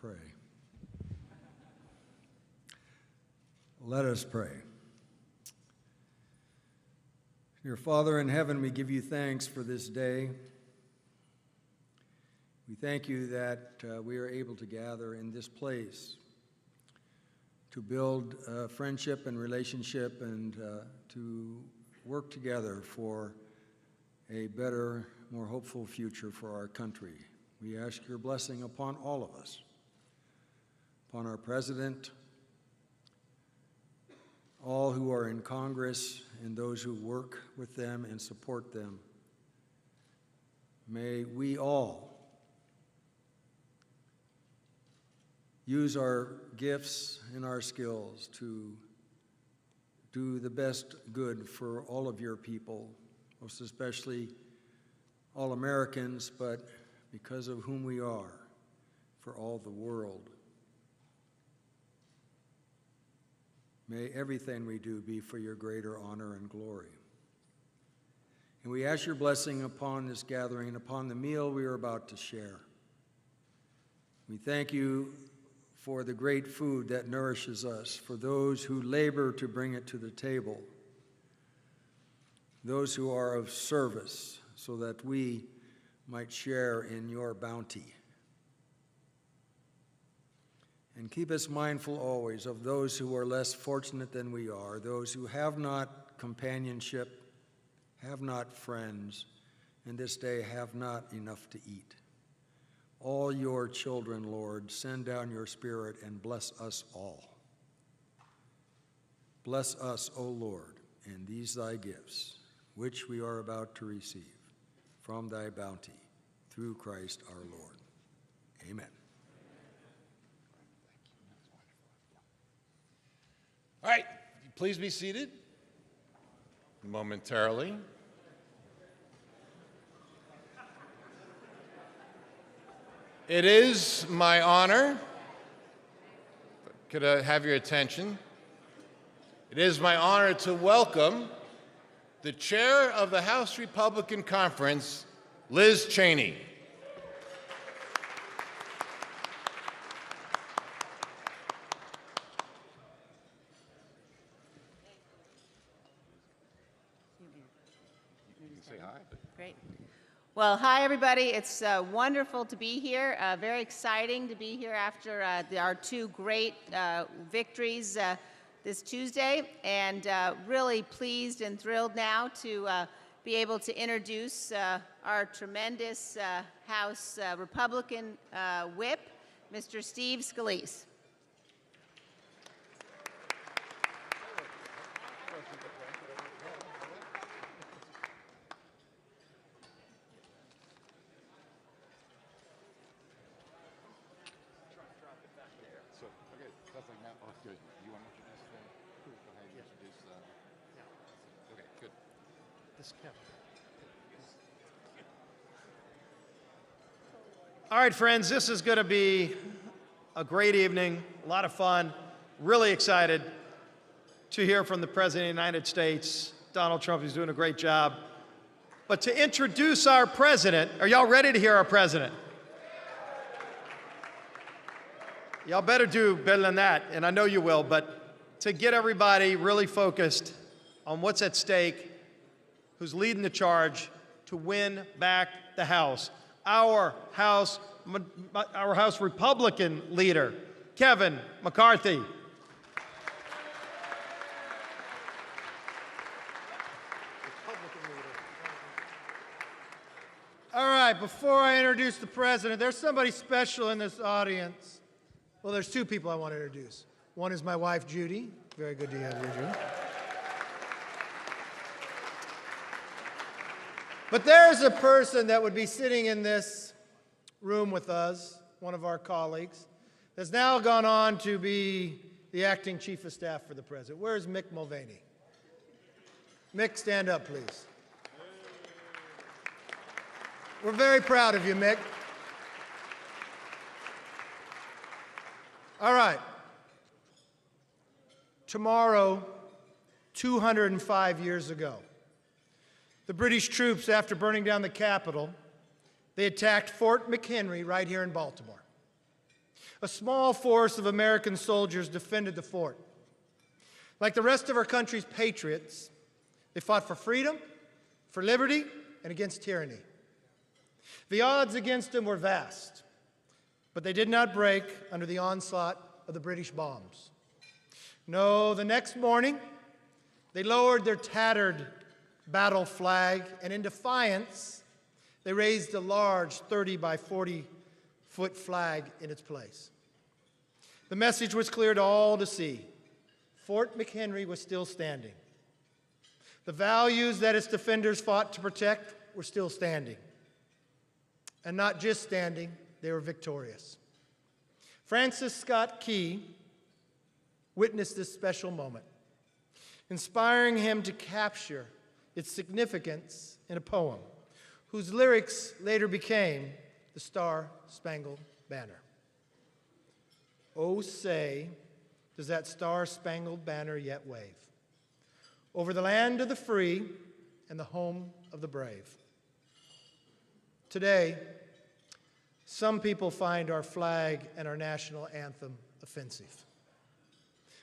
pray. Let us pray. Dear Father in heaven, we give you thanks for this day. We thank you that we are able to gather in this place to build friendship and relationship and to work together for a better, more hopeful future for our country. We ask your blessing upon all of us, upon our president, all who are in Congress, and those who work with them and support them. May we all use our gifts and our skills to do the best good for all of your people, most especially all Americans, but because of whom we are, for all the world. May everything we do be for your greater honor and glory. And we ask your blessing upon this gathering and upon the meal we are about to share. We thank you for the great food that nourishes us, for those who labor to bring it to the table, those who are of service so that we might share in your bounty. And keep us mindful always of those who are less fortunate than we are, those who have not companionship, have not friends, and this day have not enough to eat. All your children, Lord, send down your Spirit and bless us all. Bless us, O Lord, and these thy gifts, which we are about to receive from thy bounty, through Christ our Lord. Amen. All right, please be seated momentarily. It is my honor, could I have your attention? It is my honor to welcome the chair of the House Republican Conference, Liz Cheney. Great. Well, hi, everybody. It's wonderful to be here. Very exciting to be here after our two great victories this Tuesday, and really pleased and thrilled now to be able to introduce our tremendous House Republican whip, Mr. Steve Scalise. All right, friends, this is going to be a great evening, a lot of fun. Really excited to hear from the President of the United States. Donald Trump is doing a great job. But to introduce our president, are y'all ready to hear our president? Y'all better do better than that, and I know you will, but to get everybody really focused on what's at stake, who's leading the charge to win back the House. Our House Republican leader, Kevin McCarthy. All right, before I introduce the president, there's somebody special in this audience. Well, there's two people I want to introduce. One is my wife, Judy. Very good to have you, Judy. But there's a person that would be sitting in this room with us, one of our colleagues, that's now gone on to be the acting chief of staff for the president. Where's Mick Mulvaney? Mick, stand up, please. We're very proud of you, Mick. All right. Tomorrow, 205 years ago, the British troops, after burning down the Capitol, they attacked Fort McHenry right here in Baltimore. A small force of American soldiers defended the fort. Like the rest of our country's patriots, they fought for freedom, for liberty, and against tyranny. The odds against them were vast, but they did not break under the onslaught of the British bombs. No, the next morning, they lowered their tattered battle flag, and in defiance, they raised a large 30 by 40-foot flag in its place. The message was clear to all to see. Fort McHenry was still standing. The values that its defenders fought to protect were still standing. And not just standing, they were victorious. Francis Scott Key witnessed this special moment, inspiring him to capture its significance in a poem whose lyrics later became the Star-Spangled Banner. Oh, say, does that star-spangled banner yet wave over the land of the free and the home of the brave? Today, some people find our flag and our national anthem offensive.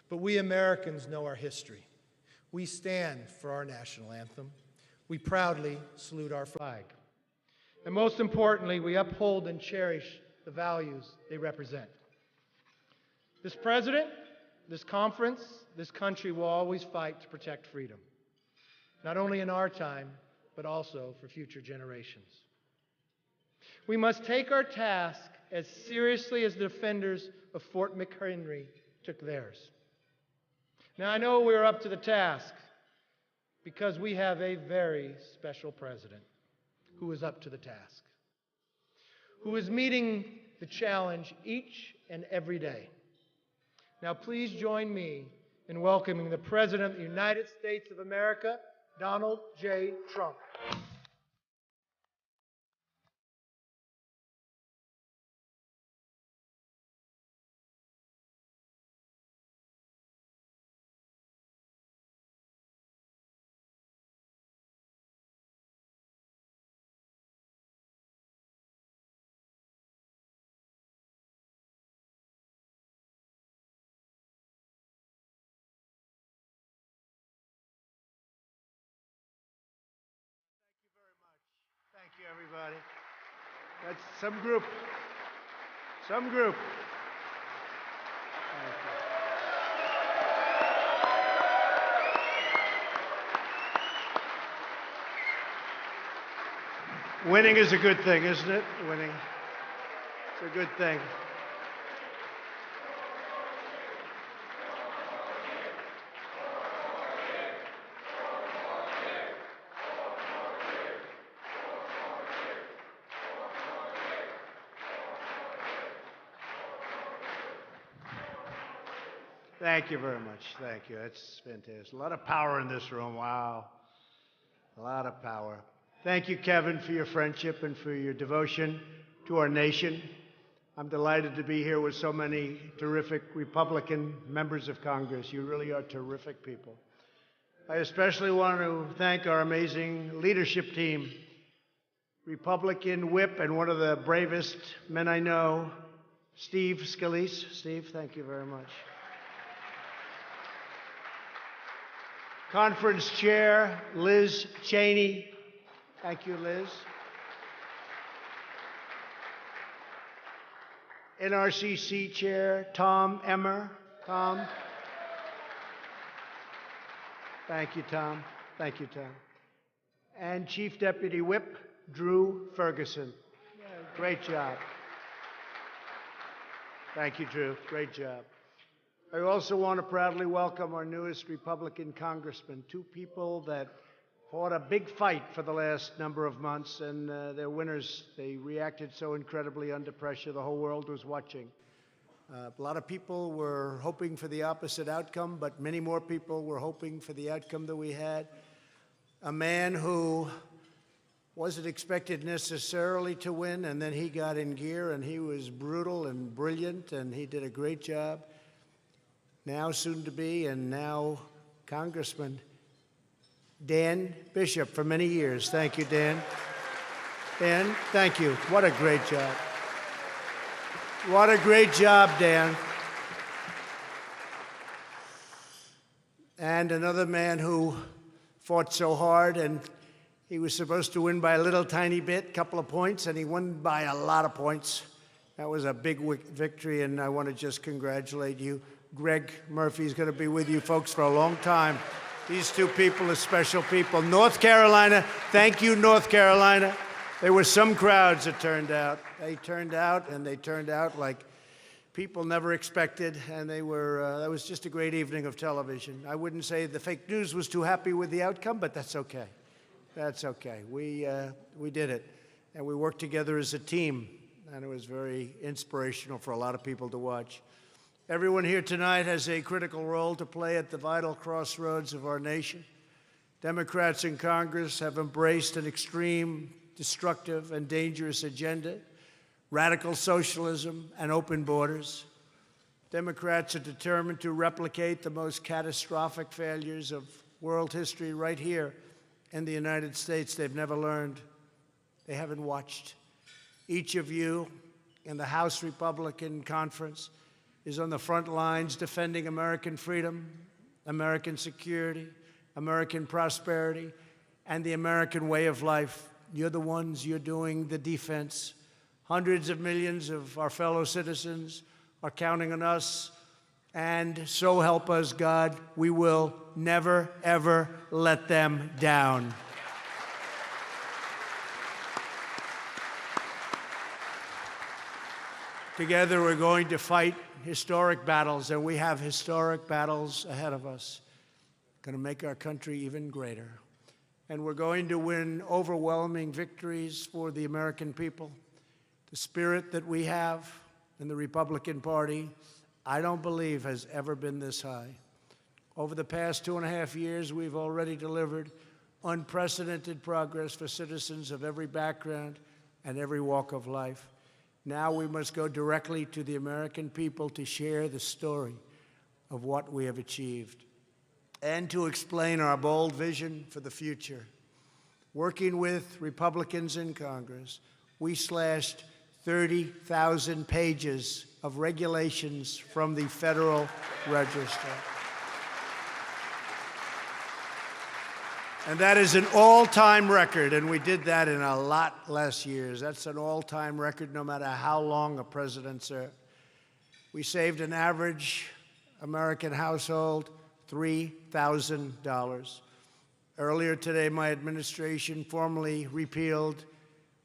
But we Americans know our history. We stand for our national anthem. We proudly salute our flag. And most importantly, we uphold and cherish the values they represent. This president, this conference, this country will always fight to protect freedom, not only in our time, but also for future generations. We must take our task as seriously as the defenders of Fort McHenry took theirs. Now, I know we're up to the task because we have a very special president who is up to the task, who is meeting the challenge each and every day. Now, please join me in welcoming the President of the United States of America, Donald J. Trump. Thank you, everybody. That's some group. Some group. Winning is a good thing, isn't it? Winning. It's a good thing. Thank you very much. Thank you. That's fantastic. A lot of power in this room. Wow. A lot of power. Thank you, Kevin, for your friendship and for your devotion to our nation. I'm delighted to be here with so many terrific Republican members of Congress. You really are terrific people. I especially want to thank our amazing leadership team, Republican whip and one of the bravest men I know, Steve Scalise. Steve, thank you very much. Conference Chair, Liz Cheney. Thank you, Liz. NRCC Chair, Tom Emmer. Tom. Thank you, Tom. Thank you, Tom. And Chief Deputy Whip, Drew Ferguson. Yeah, great job. Thank you, Drew. Great job. I also want to proudly welcome our newest Republican congressmen, two people that fought a big fight for the last number of months, and they're winners. They reacted so incredibly under pressure. The whole world was watching. A lot of people were hoping for the opposite outcome, but many more people were hoping for the outcome that we had. A man who wasn't expected necessarily to win, and then he got in gear, and he was brutal and brilliant, and he did a great job. Now soon to be, and now Congressman Dan Bishop for many years. Thank you, Dan. Dan, thank you. What a great job. What a great job, Dan. And another man who fought so hard, and he was supposed to win by a little tiny bit, couple of points, and he won by a lot of points. That was a big victory, and I want to just congratulate you. Greg Murphy is going to be with you folks for a long time. These two people are special people. North Carolina, thank you, North Carolina. There were some crowds that turned out. They turned out like people never expected, and they were, that was just a great evening of television. I wouldn't say the fake news was too happy with the outcome, but that's okay. That's okay. We did it, and we worked together as a team, and it was very inspirational for a lot of people to watch. Everyone here tonight has a critical role to play at the vital crossroads of our nation. Democrats in Congress have embraced an extreme, destructive, and dangerous agenda, radical socialism and open borders. Democrats are determined to replicate the most catastrophic failures of world history right here in the United States. They've never learned. They haven't watched. Each of you in the House Republican Conference is on the front lines defending American freedom, American security, American prosperity, and the American way of life. You're the ones, you're doing the defense. Hundreds of millions of our fellow citizens are counting on us, and so help us God, we will never, ever let them down. Together, we're going to fight historic battles, and we have historic battles ahead of us. Going to make our country even greater. And we're going to win overwhelming victories for the American people. The spirit that we have in the Republican Party, I don't believe has ever been this high. Over the past 2.5 years, we've already delivered unprecedented progress for citizens of every background and every walk of life. Now we must go directly to the American people to share the story of what we have achieved and to explain our bold vision for the future. Working with Republicans in Congress, we slashed 30,000 pages of regulations from the Federal Register. And that is an all-time record, and we did that in a lot less years. That's an all-time record no matter how long a president served. We saved an average American household $3,000. Earlier today, my administration formally repealed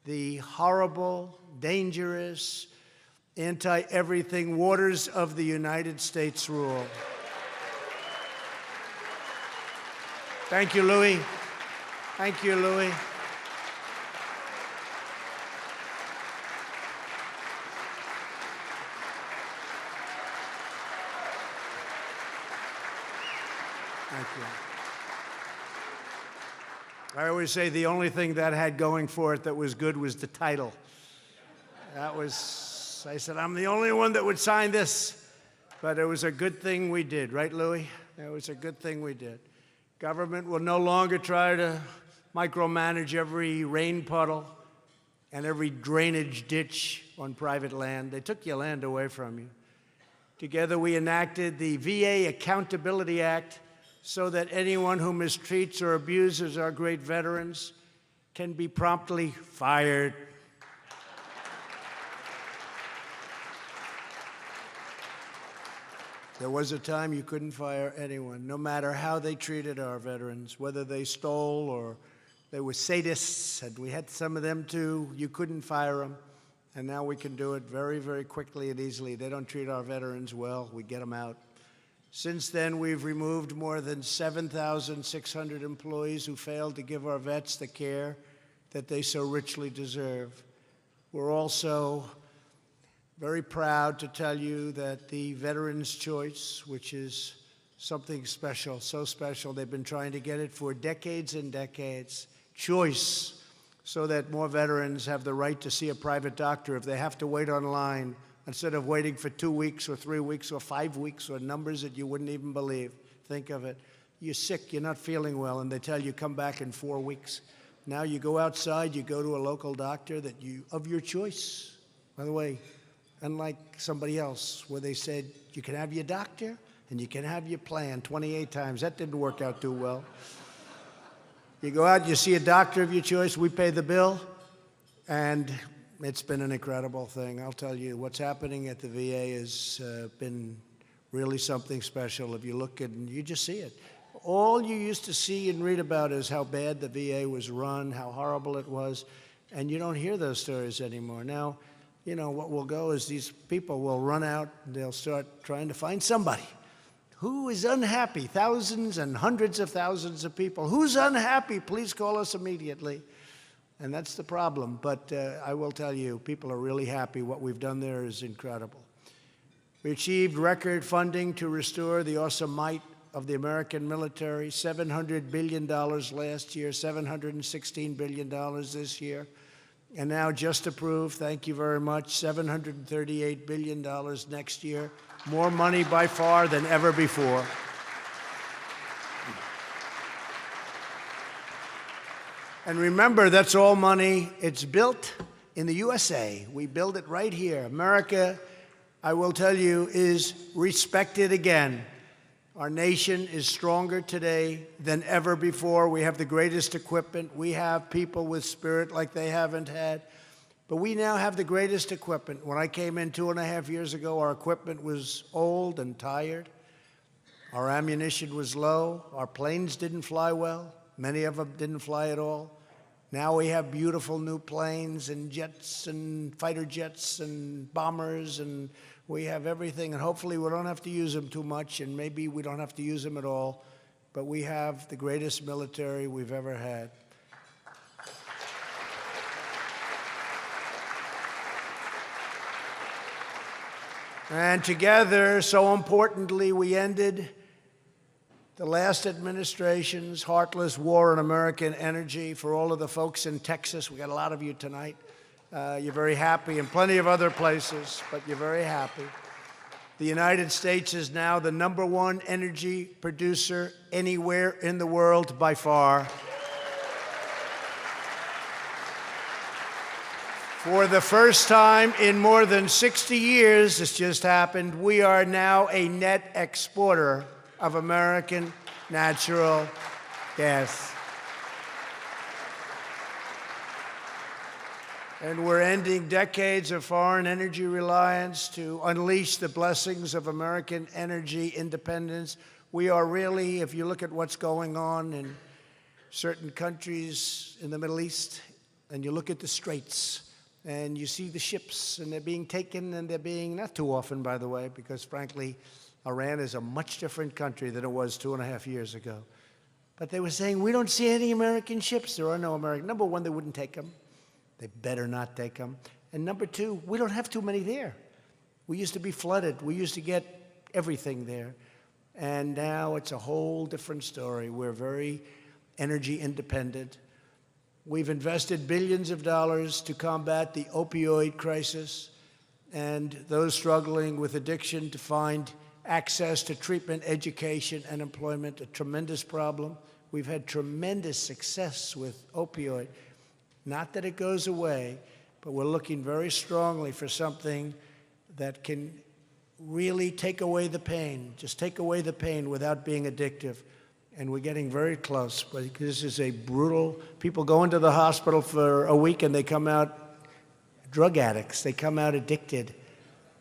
the horrible, dangerous, anti-everything waters of the United States rule. Thank you, Louis. Thank you, Louis. Thank you. I always say the only thing that had going for it that was good was the title. I said, I'm the only one that would sign this. But it was a good thing we did, right, Louis? It was a good thing we did. Government will no longer try to micromanage every rain puddle and every drainage ditch on private land. They took your land away from you. Together, we enacted the VA Accountability Act so that anyone who mistreats or abuses our great veterans can be promptly fired. There was a time you couldn't fire anyone, no matter how they treated our veterans, whether they stole or they were sadists, and we had some of them too. You couldn't fire them, and now we can do it very, very quickly and easily. They don't treat our veterans well. We get them out. Since then, we've removed more than 7,600 employees who failed to give our vets the care that they so richly deserve. We're also very proud to tell you that the Veterans' Choice, which is something special, so special, they've been trying to get it for decades and decades, choice, so that more veterans have the right to see a private doctor if they have to wait online, instead of waiting for 2 weeks or 3 weeks or 5 weeks or numbers that you wouldn't even believe. Think of it. You're sick, you're not feeling well, and they tell you come back in 4 weeks. Now you go outside, you go to a local doctor of your choice. By the way, unlike somebody else where they said, you can have your doctor and you can have your plan 28 times. That didn't work out too well. You go out, you see a doctor of your choice, we pay the bill, and it's been an incredible thing. I'll tell you, what's happening at the VA has been really something special. If you look and you just see it. All you used to see and read about is how bad the VA was run, how horrible it was, and you don't hear those stories anymore. Now, you know, what will go is these people will run out, and they'll start trying to find somebody who is unhappy, thousands and hundreds of thousands of people. Who's unhappy? Please call us immediately. And that's the problem. But I will tell you, people are really happy. What we've done there is incredible. We achieved record funding to restore the awesome might of the American military, $700 billion last year, $716 billion this year. And now just approved, thank you very much, $738 billion next year. More money by far than ever before. And remember, that's all money. It's built in the USA. We build it right here. America, I will tell you, is respected again. Our nation is stronger today than ever before. We have the greatest equipment. We have people with spirit like they haven't had. But we now have the greatest equipment. When I came in 2.5 years ago, our equipment was old and tired. Our ammunition was low. Our planes didn't fly well. Many of them didn't fly at all. Now we have beautiful new planes and jets and fighter jets and bombers, and we have everything. And hopefully we don't have to use them too much, and maybe we don't have to use them at all. But we have the greatest military we've ever had. And together, so importantly, we ended the last administration's heartless war on American energy. For all of the folks in Texas, we got a lot of you tonight. You're very happy, and plenty of other places, but you're very happy. The United States is now the #1 energy producer anywhere in the world by far. For the first time in more than 60 years, this just happened, we are now a net exporter of American natural gas. And we're ending decades of foreign energy reliance to unleash the blessings of American energy independence. We are really, if you look at what's going on in certain countries in the Middle East, and you look at the straits, and you see the ships, and they're being taken, and they're being, not too often, by the way, because frankly, Iran is a much different country than it was 2.5 years ago. But they were saying, we don't see any American ships. There are no American. Number one, they wouldn't take them. They better not take them. And number two, we don't have too many there. We used to be flooded. We used to get everything there. And now it's a whole different story. We're very energy independent. We've invested billions of dollars to combat the opioid crisis and those struggling with addiction to find access to treatment, education, and employment, a tremendous problem. We've had tremendous success with opioid. Not that it goes away, but we're looking very strongly for something that can really take away the pain, just take away the pain without being addictive. And we're getting very close, but this is a brutal, people go into the hospital for a week and they come out drug addicts. They come out addicted.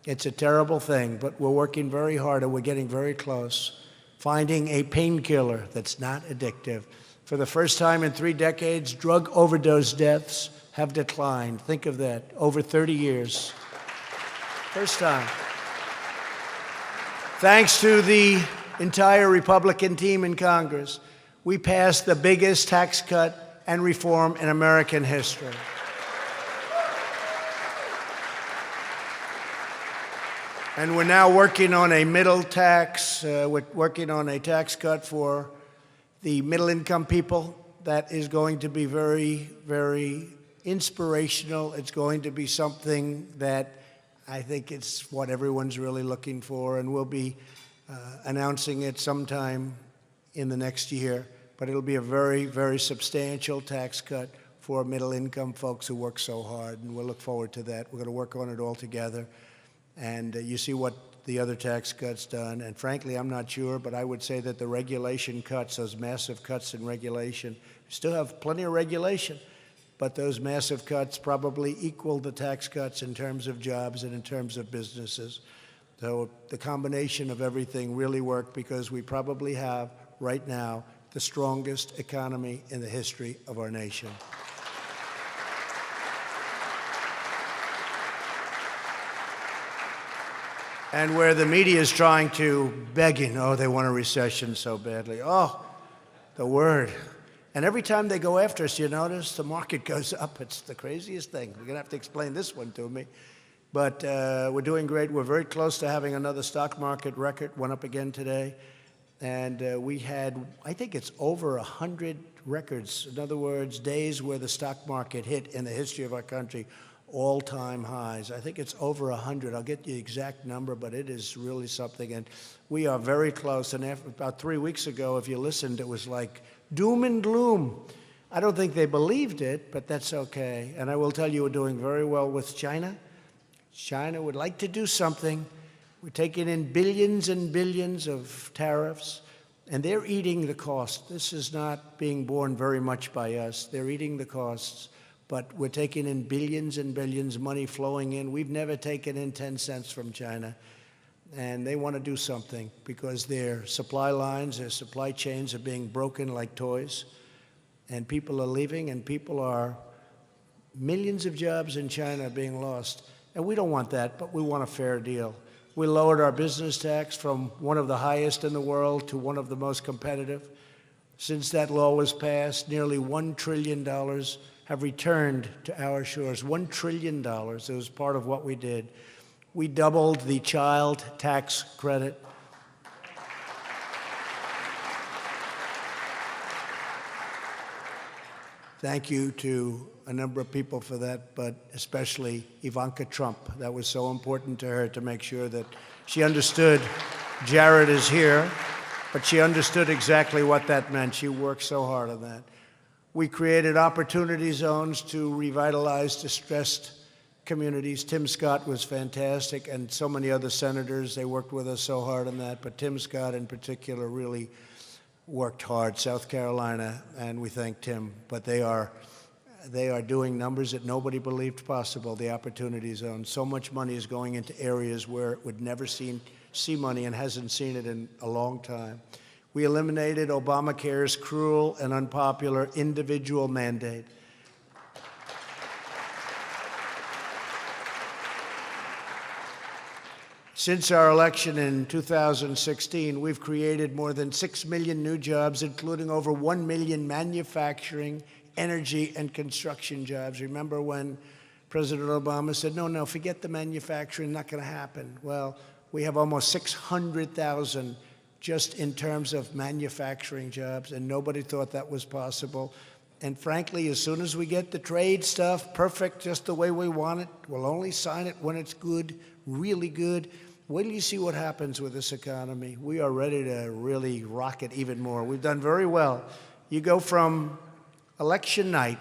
It's a terrible thing, but we're working very hard and we're getting very close. Finding a painkiller that's not addictive. For the first time in 3 decades, drug overdose deaths have declined. Think of that, over 30 years. First time. Thanks to the entire Republican team in Congress, we passed the biggest tax cut and reform in American history. And we're now working on a middle tax, we're working on a tax cut for the middle-income people that is going to be very, very inspirational. It's going to be something that I think it's what everyone's really looking for, and we'll be announcing it sometime in the next year. But it'll be a very, very substantial tax cut for middle-income folks who work so hard, and we'll look forward to that. We're going to work on it all together. And you see what the other tax cuts done. And frankly, I'm not sure, but I would say that the regulation cuts, those massive cuts in regulation, still have plenty of regulation, but those massive cuts probably equal the tax cuts in terms of jobs and in terms of businesses. So the combination of everything really worked, because we probably have, right now, the strongest economy in the history of our nation. And where the media is trying to begging, oh, they want a recession so badly. Oh, the word. And every time they go after us, you notice the market goes up. It's the craziest thing. You're going to have to explain this one to me. But we're doing great. We're very close to having another stock market record. Went up again today. And we had, I think it's over 100 records. In other words, days where the stock market hit in the history of our country all-time highs. I think it's over 100. I'll get you the exact number, but it is really something. And we are very close. And after, about 3 weeks ago, if you listened, it was like doom and gloom. I don't think they believed it, but that's okay. And I will tell you, we're doing very well with China. China would like to do something. We're taking in billions and billions of tariffs, and they're eating the cost. This is not being borne very much by us. They're eating the costs. But we're taking in billions and billions, money flowing in. We've never taken in 10 cents from China. And they want to do something, because their supply lines, their supply chains are being broken like toys. And people are leaving, and millions of jobs in China are being lost. And we don't want that, but we want a fair deal. We lowered our business tax from one of the highest in the world to one of the most competitive. Since that law was passed, nearly $1 trillion have returned to our shores. $1 trillion. It was part of what we did. We doubled the child tax credit. Thank you to a number of people for that, but especially Ivanka Trump. That was so important to her, to make sure that she understood Jared is here, but she understood exactly what that meant. She worked so hard on that. We created opportunity zones to revitalize distressed communities. Tim Scott was fantastic, and so many other senators. They worked with us so hard on that, but Tim Scott in particular really worked hard. South Carolina, and we thank Tim. But they are doing numbers that nobody believed possible, the opportunity zone. So much money is going into areas where it would never see money and hasn't seen it in a long time. We eliminated Obamacare's cruel and unpopular individual mandate. Since our election in 2016, we've created more than 6 million new jobs, including over 1 million manufacturing, energy, and construction jobs. Remember when President Obama said, no, forget the manufacturing, not going to happen. Well, we have almost 600,000 just in terms of manufacturing jobs, and nobody thought that was possible. And frankly, as soon as we get the trade stuff perfect, just the way we want it, we'll only sign it when it's good, really good. Wait till you see what happens with this economy. We are ready to really rock it even more. We've done very well. You go from election night,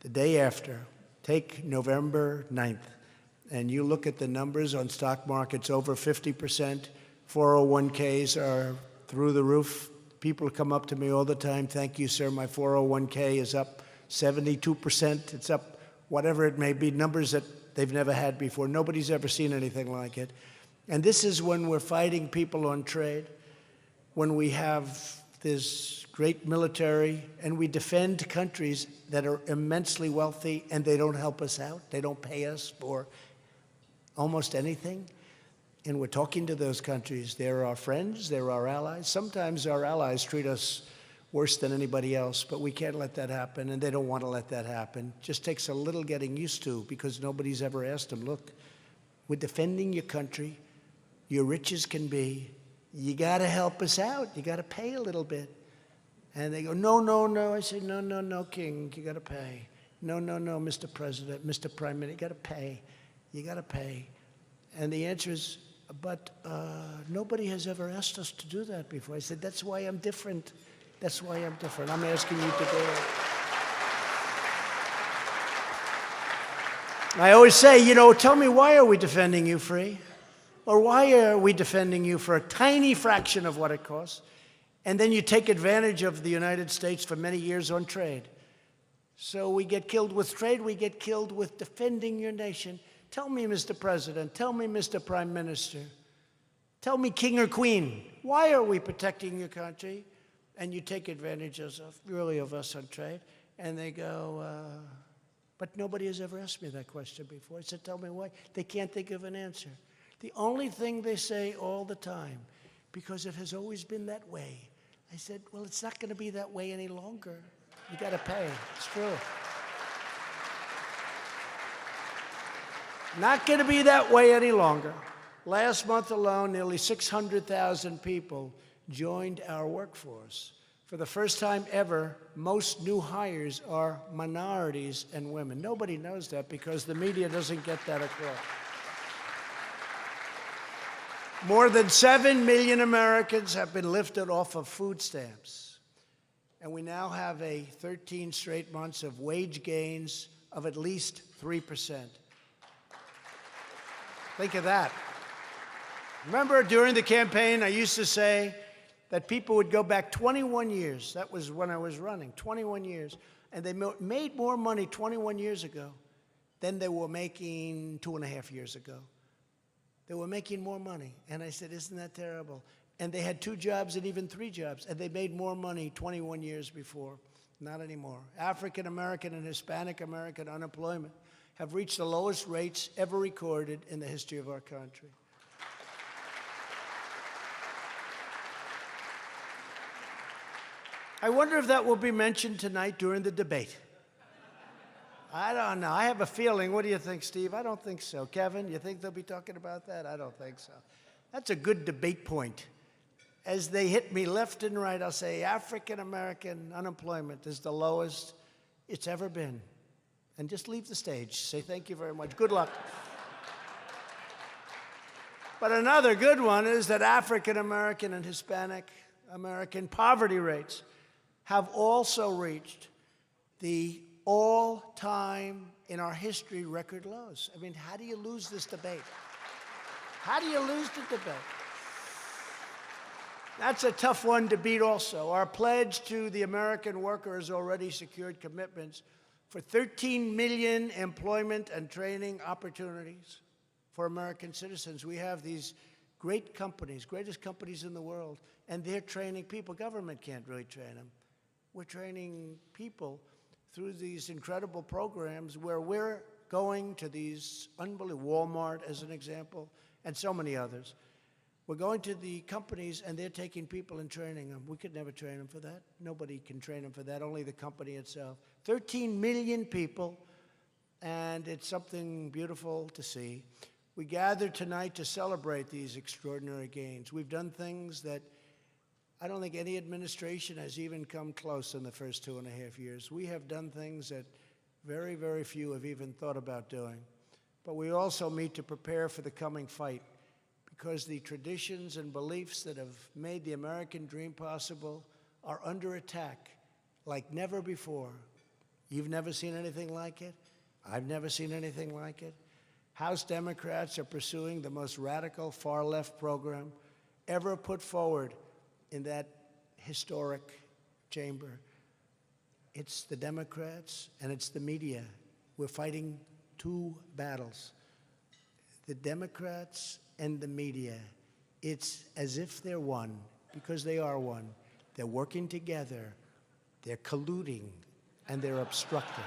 the day after, take November 9th, and you look at the numbers on stock markets, over 50%. 401ks are through the roof. People come up to me all the time. Thank you, sir. My 401k is up 72%. It's up whatever it may be, numbers that they've never had before. Nobody's ever seen anything like it. And this is when we're fighting people on trade, when we have this great military, and we defend countries that are immensely wealthy, and they don't help us out. They don't pay us for almost anything. And we're talking to those countries. They're our friends, they're our allies. Sometimes our allies treat us worse than anybody else, but we can't let that happen, and they don't want to let that happen. It just takes a little getting used to, because nobody's ever asked them, look, we're defending your country, you're rich as can be, you got to help us out, you got to pay a little bit. And they go, no. I say, no, King, you got to pay. No, Mr. President, Mr. Prime Minister, you got to pay. And the answer is, but nobody has ever asked us to do that before. I said, that's why I'm different. That's why I'm different. I'm asking you to do it. I always say, you know, tell me, why are we defending you free? Or why are we defending you for a tiny fraction of what it costs? And then you take advantage of the United States for many years on trade. So we get killed with trade, we get killed with defending your nation. Tell me, Mr. President, tell me, Mr. Prime Minister, tell me, King or Queen, why are we protecting your country? And you take advantage of us on trade. And they go, but nobody has ever asked me that question before. I said, tell me why. They can't think of an answer. The only thing they say all the time, because it has always been that way. I said, well, it's not going to be that way any longer. You got to pay. It's true. Not going to be that way any longer. Last month alone, nearly 600,000 people joined our workforce. For the first time ever, most new hires are minorities and women. Nobody knows that because the media doesn't get that across. More than 7 million Americans have been lifted off of food stamps. And we now have 13 straight months of wage gains of at least 3%. Think of that. Remember during the campaign, I used to say that people would go back 21 years. That was when I was running, 21 years. And they made more money 21 years ago than they were making 2.5 years ago. They were making more money. And I said, isn't that terrible? And they had 2 jobs and even 3 jobs. And they made more money 21 years before. Not anymore. African American and Hispanic American unemployment have reached the lowest rates ever recorded in the history of our country. I wonder if that will be mentioned tonight during the debate. I don't know. I have a feeling. What do you think, Steve? I don't think so. Kevin, you think they'll be talking about that? I don't think so. That's a good debate point. As they hit me left and right, I'll say African American unemployment is the lowest it's ever been. And just leave the stage. Say thank you very much. Good luck. But another good one is that African American and Hispanic American poverty rates have also reached the all-time, in our history, record lows. I mean, how do you lose this debate? How do you lose the debate? That's a tough one to beat also. Our pledge to the American worker has already secured commitments for 13 million employment and training opportunities for American citizens. We have these great companies, greatest companies in the world, and they're training people. Government can't really train them. We're training people through these incredible programs where we're going to these unbelievable, Walmart as an example, and so many others. We're going to the companies and they're taking people and training them. We could never train them for that. Nobody can train them for that, only the company itself. 13 million people, and it's something beautiful to see. We gathered tonight to celebrate these extraordinary gains. We've done things that I don't think any administration has even come close in the first 2.5 years. We have done things that very, very few have even thought about doing. But we also meet to prepare for the coming fight, because the traditions and beliefs that have made the American dream possible are under attack like never before. You've never seen anything like it. I've never seen anything like it. House Democrats are pursuing the most radical far-left program ever put forward in that historic chamber. It's the Democrats and it's the media. We're fighting 2 battles. The Democrats and the media. It's as if they're one, because they are one. They're working together, they're colluding, and they're obstructing.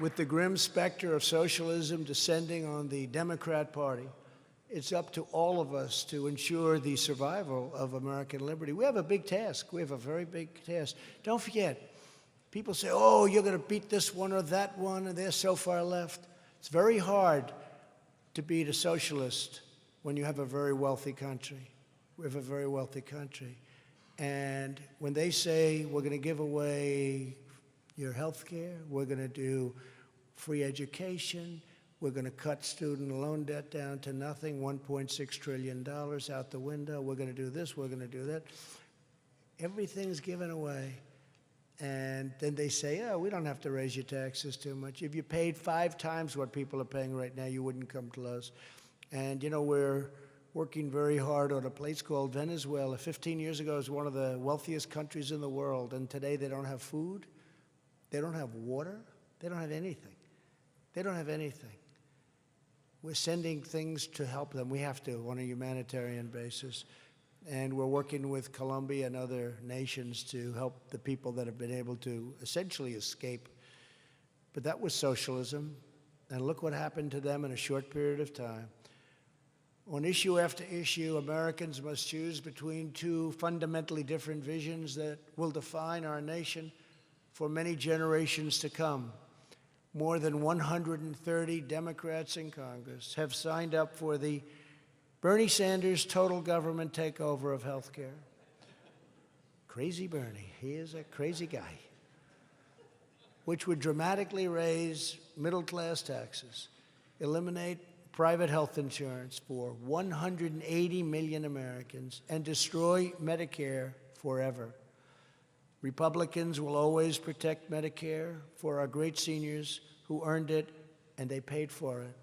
With the grim specter of socialism descending on the Democrat Party, it's up to all of us to ensure the survival of American liberty. We have a big task. We have a very big task. Don't forget, people say, oh, you're going to beat this one or that one, and they're so far left. It's very hard to beat a socialist when you have a very wealthy country. We have a very wealthy country. And when they say, we're going to give away your health care, we're going to do free education, we're going to cut student loan debt down to nothing, $1.6 trillion out the window, we're going to do this, we're going to do that. Everything's given away. And then they say, oh, we don't have to raise your taxes too much. If you paid 5 times what people are paying right now, you wouldn't come close. And, you know, we're working very hard on a place called Venezuela. 15 years ago, it was one of the wealthiest countries in the world. And today they don't have food. They don't have water. They don't have anything. They don't have anything. We're sending things to help them. We have to on a humanitarian basis. And we're working with Colombia and other nations to help the people that have been able to essentially escape. But that was socialism. And look what happened to them in a short period of time. On issue after issue, Americans must choose between 2 fundamentally different visions that will define our nation for many generations to come. More than 130 Democrats in Congress have signed up for the Bernie Sanders total government takeover of health care. Crazy Bernie, he is a crazy guy. Which would dramatically raise middle-class taxes, eliminate private health insurance for 180 million Americans, and destroy Medicare forever. Republicans will always protect Medicare for our great seniors who earned it and they paid for it.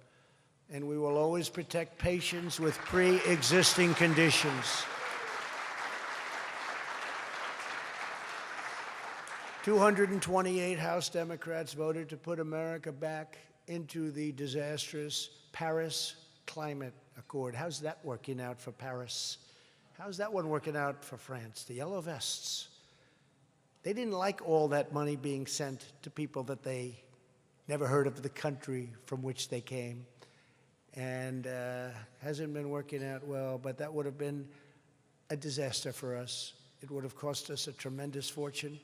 And we will always protect patients with pre-existing conditions. 228 House Democrats voted to put America back into the disastrous Paris Climate Accord. How's that working out for Paris? How's that one working out for France? The Yellow Vests. They didn't like all that money being sent to people that they never heard of the country from which they came. And hasn't been working out well, but that would have been a disaster for us. It would have cost us a tremendous fortune.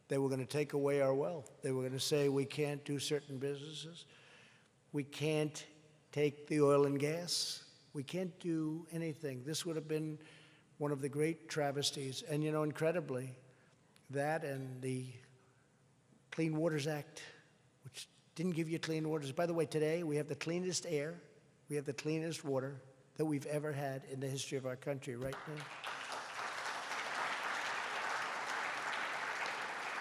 They were going to take away our wealth. They were going to say we can't do certain businesses. We can't take the oil and gas. We can't do anything. This would have been one of the great travesties. And, you know, incredibly, that and the Clean Waters Act, which didn't give you clean waters. By the way, today we have the cleanest air, we have the cleanest water that we've ever had in the history of our country right now.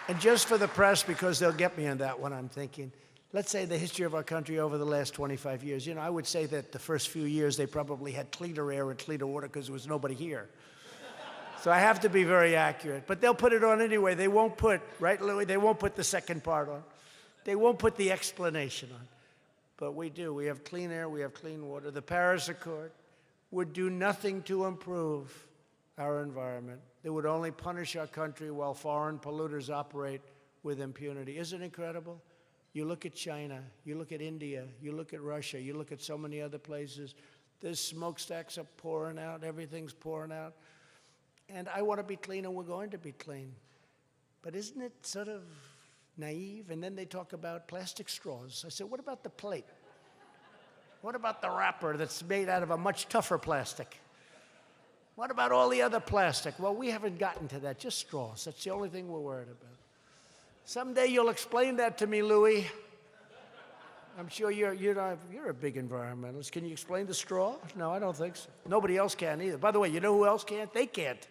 And just for the press, because they'll get me on that one, I'm thinking, let's say the history of our country over the last 25 years. You know, I would say that the first few years they probably had cleaner air and cleaner water because there was nobody here. So I have to be very accurate. But they'll put it on anyway. They won't put, right, Louis? They won't put the second part on. They won't put the explanation on. But we do. We have clean air. We have clean water. The Paris Accord would do nothing to improve our environment. It would only punish our country while foreign polluters operate with impunity. Isn't it incredible? You look at China, you look at India, you look at Russia, you look at so many other places. The smokestacks are pouring out, everything's pouring out. And I want to be clean, and we're going to be clean. But isn't it sort of naive? And then they talk about plastic straws. I said, what about the plate? What about the wrapper that's made out of a much tougher plastic? What about all the other plastic? Well, we haven't gotten to that, just straws. That's the only thing we're worried about. Someday you'll explain that to me, Louis. I'm sure you're a big environmentalist. Can you explain the straw? No, I don't think so. Nobody else can either. By the way, you know who else can't? They can't.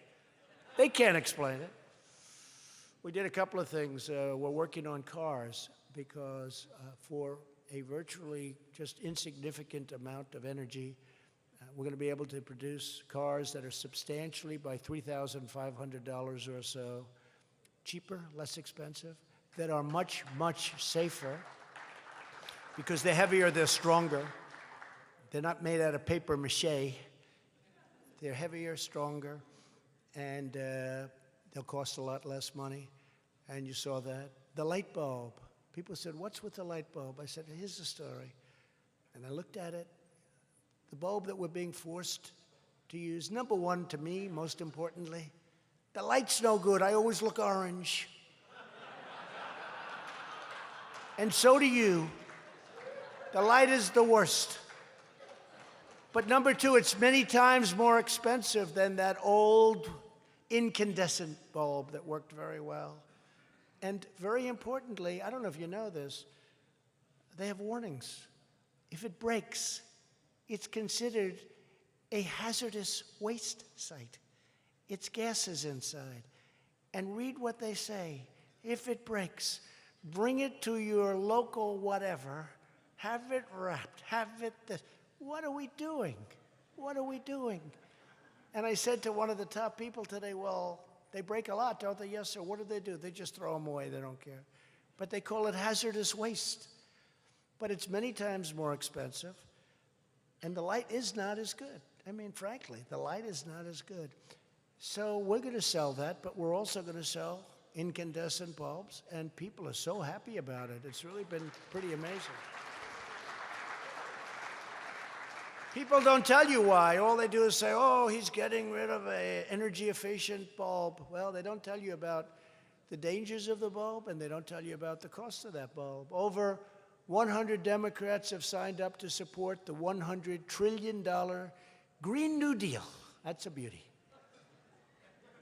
They can't explain it. We did a couple of things. We're working on cars because for a virtually just insignificant amount of energy, we're going to be able to produce cars that are substantially, by $3,500 or so, cheaper, less expensive, that are much, much safer. Because they're heavier, they're stronger. They're not made out of paper mache. They're heavier, stronger, and they'll cost a lot less money. And you saw that. The light bulb. People said, what's with the light bulb? I said, here's the story. And I looked at it. The bulb that we're being forced to use, number one, to me, most importantly, the light's no good. I always look orange. And so do you. The light is the worst. But number two, it's many times more expensive than that old incandescent bulb that worked very well. And very importantly, I don't know if you know this, they have warnings. If it breaks, it's considered a hazardous waste site. It's gases inside. and read what they say. If it breaks, bring it to your local whatever, have it wrapped, have it this. What are we doing? What are we doing? And I said to one of the top people today, well, they break a lot, don't they? Yes, sir. What do? They just throw them away. They don't care. But they call it hazardous waste. But it's many times more expensive, and the light is not as good. I mean, frankly, the light is not as good. So we're going to sell that, but we're also going to sell incandescent bulbs, and people are so happy about it. It's really been pretty amazing. People don't tell you why. All they do is say, oh, he's getting rid of an energy-efficient bulb. Well, they don't tell you about the dangers of the bulb, and they don't tell you about the cost of that bulb. Over 100 Democrats have signed up to support the $100 trillion Green New Deal. That's a beauty.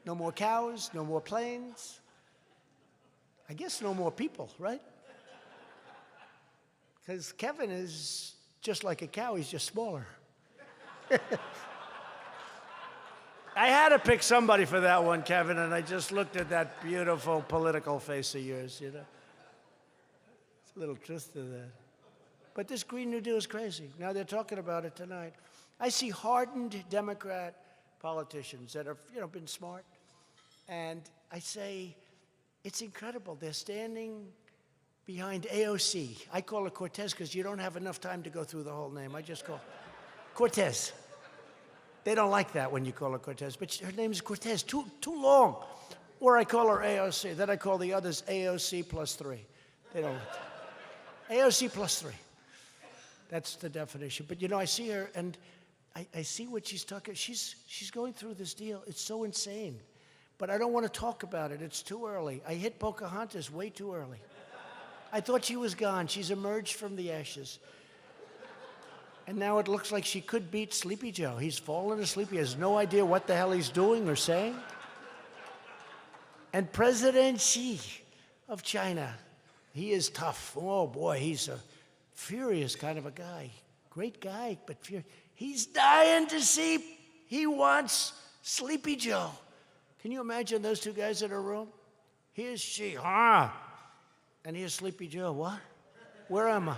No more cows, no more planes. I guess no more people, right? Because Kevin is just like a cow, he's just smaller. I had to pick somebody for that one, Kevin, and I just looked at that beautiful political face of yours, you know. There's a little truth to that. But this Green New Deal is crazy. Now they're talking about it tonight. I see hardened Democrat politicians that have, been smart. And I say, it's incredible. They're standing behind AOC. I call her Cortez because you don't have enough time to go through the whole name. I just call Cortez. They don't like that when you call her Cortez, but her name is Cortez, too long. Or I call her AOC. Then I call the others AOC plus 3. They don't like that. AOC plus 3. That's the definition. But I see her, and I see what she's talking. She's going through this deal. It's so insane. But I don't want to talk about it. It's too early. I hit Pocahontas way too early. I thought she was gone. She's emerged from the ashes. And now it looks like she could beat Sleepy Joe. He's fallen asleep. He has no idea what the hell he's doing or saying. And President Xi of China, he is tough. Oh, boy, he's a furious kind of a guy. Great guy, but furious. He's dying to see. He wants Sleepy Joe. Can you imagine those two guys in a room? Here's Xi, and here's Sleepy Joe. What? Where am I?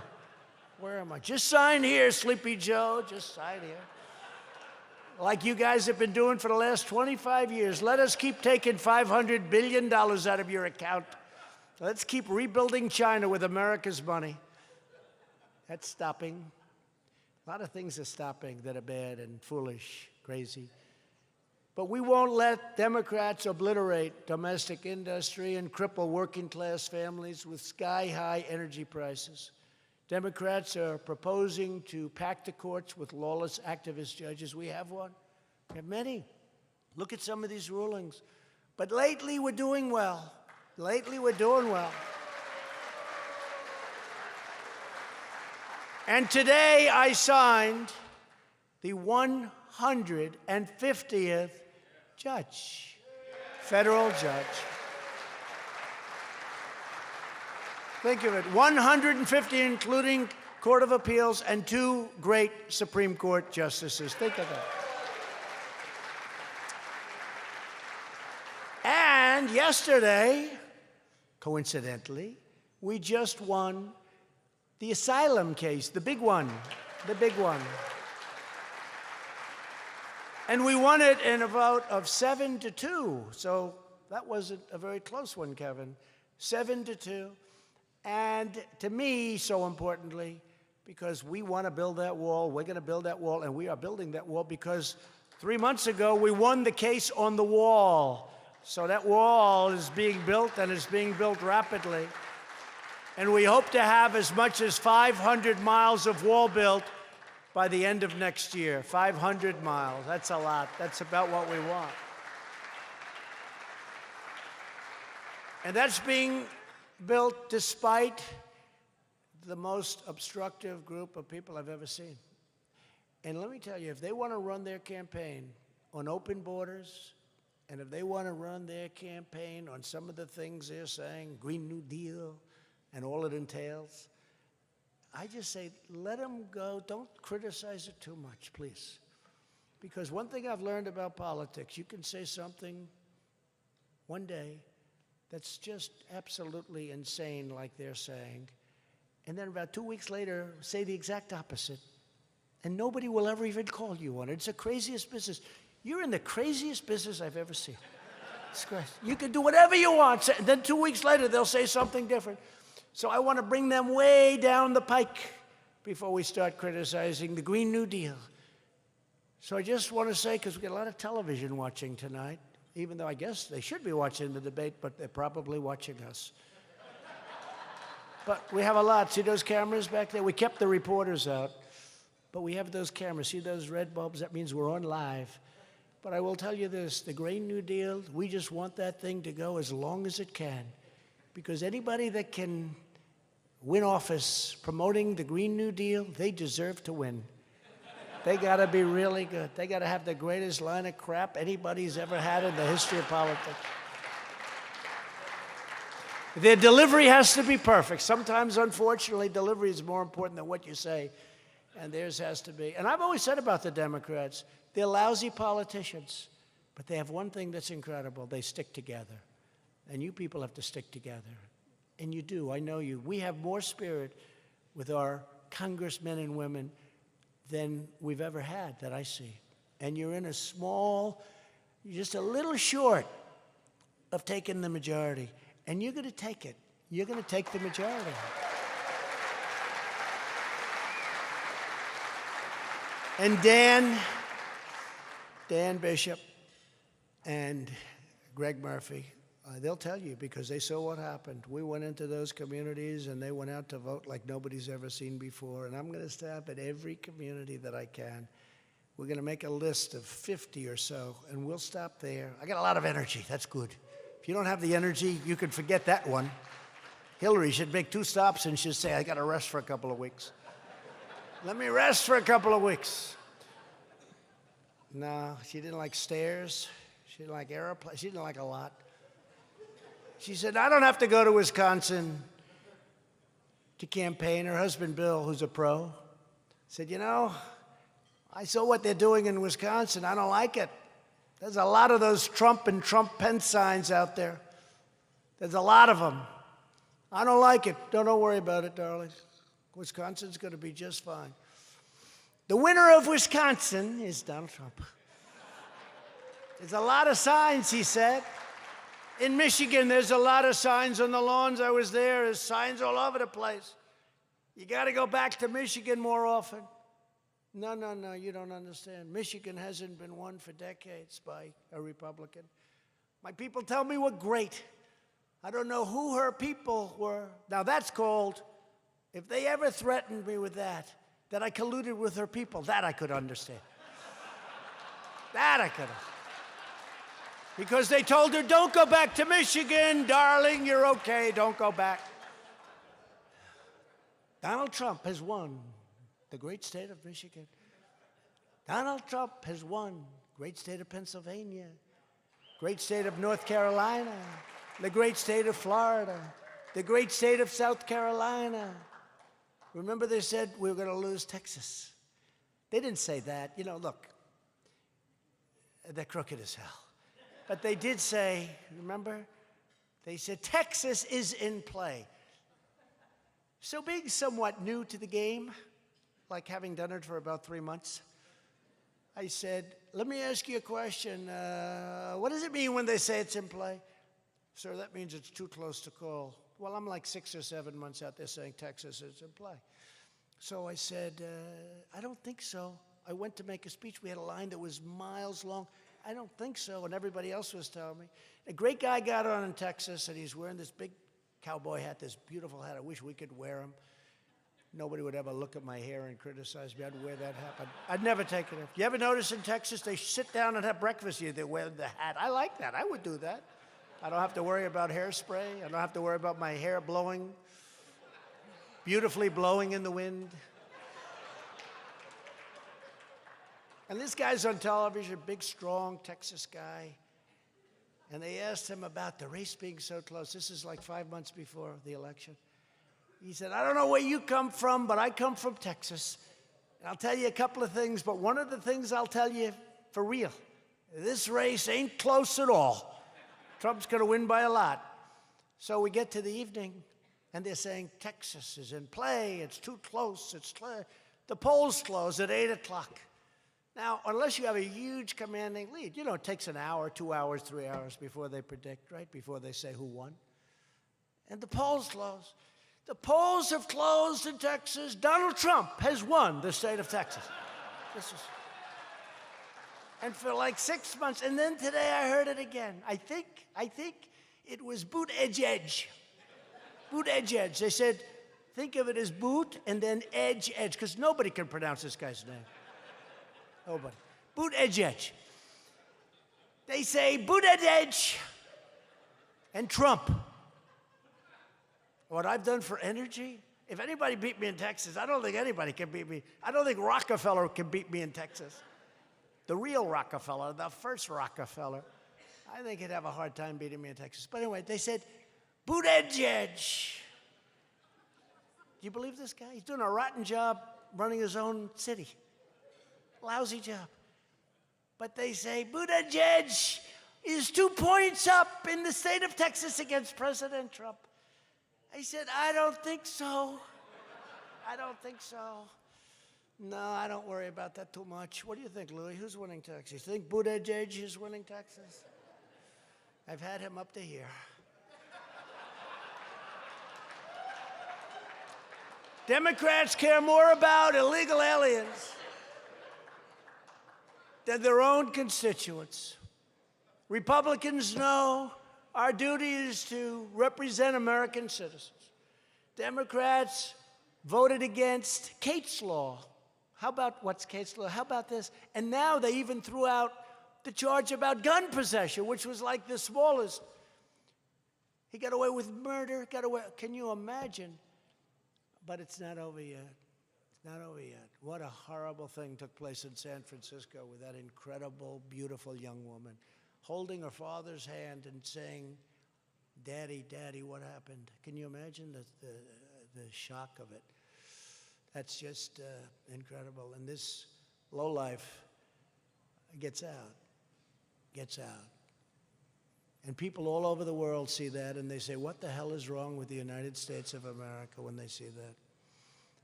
Where am I? Just sign here, Sleepy Joe. Just sign here. Like you guys have been doing for the last 25 years. Let us keep taking $500 billion out of your account. Let's keep rebuilding China with America's money. That's stopping. A lot of things are stopping that are bad and foolish, crazy. But we won't let Democrats obliterate domestic industry and cripple working-class families with sky-high energy prices. Democrats are proposing to pack the courts with lawless activist judges. We have one. We have many. Look at some of these rulings. But lately, we're doing well. Lately, we're doing well. And today, I signed the 150th judge, federal judge. Think of it, 150, including Court of Appeals and 2 great Supreme Court justices. Think of that. And yesterday, coincidentally, we just won the asylum case, the big one, the big one. And we won it in a vote of 7-2. So that wasn't a very close one, Kevin. 7-2. And to me, so importantly, because we want to build that wall, we're going to build that wall, and we are building that wall because 3 months ago, we won the case on the wall. So that wall is being built, and it's being built rapidly. And we hope to have as much as 500 miles of wall built by the end of next year. 500 miles. That's a lot. That's about what we want. And that's being built despite the most obstructive group of people I've ever seen. And let me tell you, if they want to run their campaign on open borders, and if they want to run their campaign on some of the things they're saying, Green New Deal, and all it entails, I just say, let them go. Don't criticize it too much, please. Because one thing I've learned about politics, you can say something one day that's just absolutely insane, like they're saying, and then about 2 weeks later say the exact opposite, and nobody will ever even call you on it. It's the craziest business. You're in the craziest business I've ever seen. It's crazy. You can do whatever you want, and then 2 weeks later they'll say something different. So I want to bring them way down the pike before we start criticizing the Green New Deal. So I just want to say, because we get a lot of television watching tonight, even though I guess they should be watching the debate, but they're probably watching us. But we have a lot. See those cameras back there? We kept the reporters out, but we have those cameras. See those red bulbs? That means we're on live. But I will tell you this, the Green New Deal, we just want that thing to go as long as it can. Because anybody that can win office promoting the Green New Deal, they deserve to win. They got to be really good. They got to have the greatest line of crap anybody's ever had in the history of politics. Their delivery has to be perfect. Sometimes, unfortunately, delivery is more important than what you say, and theirs has to be. And I've always said about the Democrats, they're lousy politicians, but they have one thing that's incredible. They stick together. And you people have to stick together. And you do, I know you. We have more spirit with our congressmen and women than we've ever had, that I see. And you're in a small, you're just a little short of taking the majority. And you're going to take it. You're going to take the majority. And Dan Bishop and Greg Murphy, they'll tell you, because they saw what happened. We went into those communities and they went out to vote like nobody's ever seen before. And I'm going to stop at every community that I can. We're going to make a list of 50 or so, and we'll stop there. I got a lot of energy. That's good. If you don't have the energy, you can forget that one. Hillary should make 2 stops and she'd say, I got to rest for a couple of weeks. Let me rest for a couple of weeks. No, she didn't like stairs. She didn't like airplanes. She didn't like a lot. She said, I don't have to go to Wisconsin to campaign. Her husband, Bill, who's a pro, said, you know, I saw what they're doing in Wisconsin. I don't like it. There's a lot of those Trump and Trump Pence signs out there. There's a lot of them. I don't like it. Don't worry about it, darling. Wisconsin's going to be just fine. The winner of Wisconsin is Donald Trump. There's a lot of signs, he said. In Michigan, there's a lot of signs on the lawns. I was there. There's signs all over the place. You got to go back to Michigan more often. No, you don't understand. Michigan hasn't been won for decades by a Republican. My people tell me we're great. I don't know who her people were. Now that's called, if they ever threatened me with that I colluded with her people, that I could understand. That I could understand. Because they told her, don't go back to Michigan, darling, you're okay, don't go back. Donald Trump has won the great state of Michigan. Donald Trump has won great state of Pennsylvania, great state of North Carolina, the great state of Florida, the great state of South Carolina. Remember they said we were going to lose Texas. They didn't say that. You know, look, they're crooked as hell. But they did say, remember? They said Texas is in play. So being somewhat new to the game, like having done it for about 3 months, I said, let me ask you a question. What does it mean when they say it's in play? Sir, that means it's too close to call. Well, I'm like 6 or 7 months out there saying Texas is in play. So I said, I don't think so. I went to make a speech. We had a line that was miles long. I don't think so, and everybody else was telling me. A great guy got on in Texas, and he's wearing this big cowboy hat, this beautiful hat. I wish we could wear him. Nobody would ever look at my hair and criticize me. I'd wear that hat. I'd never take it off. You ever notice in Texas, they sit down and have breakfast here. They wear the hat. I like that. I would do that. I don't have to worry about hairspray. I don't have to worry about my hair blowing, beautifully blowing in the wind. And this guy's on television, big, strong Texas guy. And they asked him about the race being so close. This is like 5 months before the election. He said, I don't know where you come from, but I come from Texas. And I'll tell you a couple of things, but one of the things I'll tell you for real, this race ain't close at all. Trump's going to win by a lot. So we get to the evening, and they're saying Texas is in play. It's too close. The polls close at 8 o'clock. Now, unless you have a huge commanding lead, you know, it takes an hour, 2 hours, 3 hours before they predict, right? Before they say who won. And the polls close. The polls have closed in Texas. Donald Trump has won the state of Texas. And for like 6 months, and then today I heard it again. I think it was boot edge edge. Boot edge edge. They said, think of it as boot and then edge edge, because nobody can pronounce this guy's name. Nobody. Boot edge edge. They say boot edge edge and Trump. What I've done for energy, if anybody beat me in Texas, I don't think anybody can beat me. I don't think Rockefeller can beat me in Texas. The real Rockefeller, the first Rockefeller, I think he'd have a hard time beating me in Texas. But anyway, they said, boot edge edge. Do you believe this guy? He's doing a rotten job running his own city. Lousy job. But they say Buttigieg is 2 points up in the state of Texas against President Trump. I said, I don't think so. I don't think so. No, I don't worry about that too much. What do you think, Louis? Who's winning Texas? You think Buttigieg is winning Texas? I've had him up to here. Democrats care more about illegal aliens than their own constituents. Republicans know our duty is to represent American citizens. Democrats voted against Kate's Law. How about what's Kate's Law? How about this? And now they even threw out the charge about gun possession, which was like the smallest. He got away with murder, got away. Can you imagine? But it's not over yet. Not over yet. What a horrible thing took place in San Francisco with that incredible, beautiful young woman holding her father's hand and saying, Daddy, Daddy, what happened? Can you imagine the shock of it? That's just incredible. And this lowlife gets out. And people all over the world see that, and they say, what the hell is wrong with the United States of America when they see that?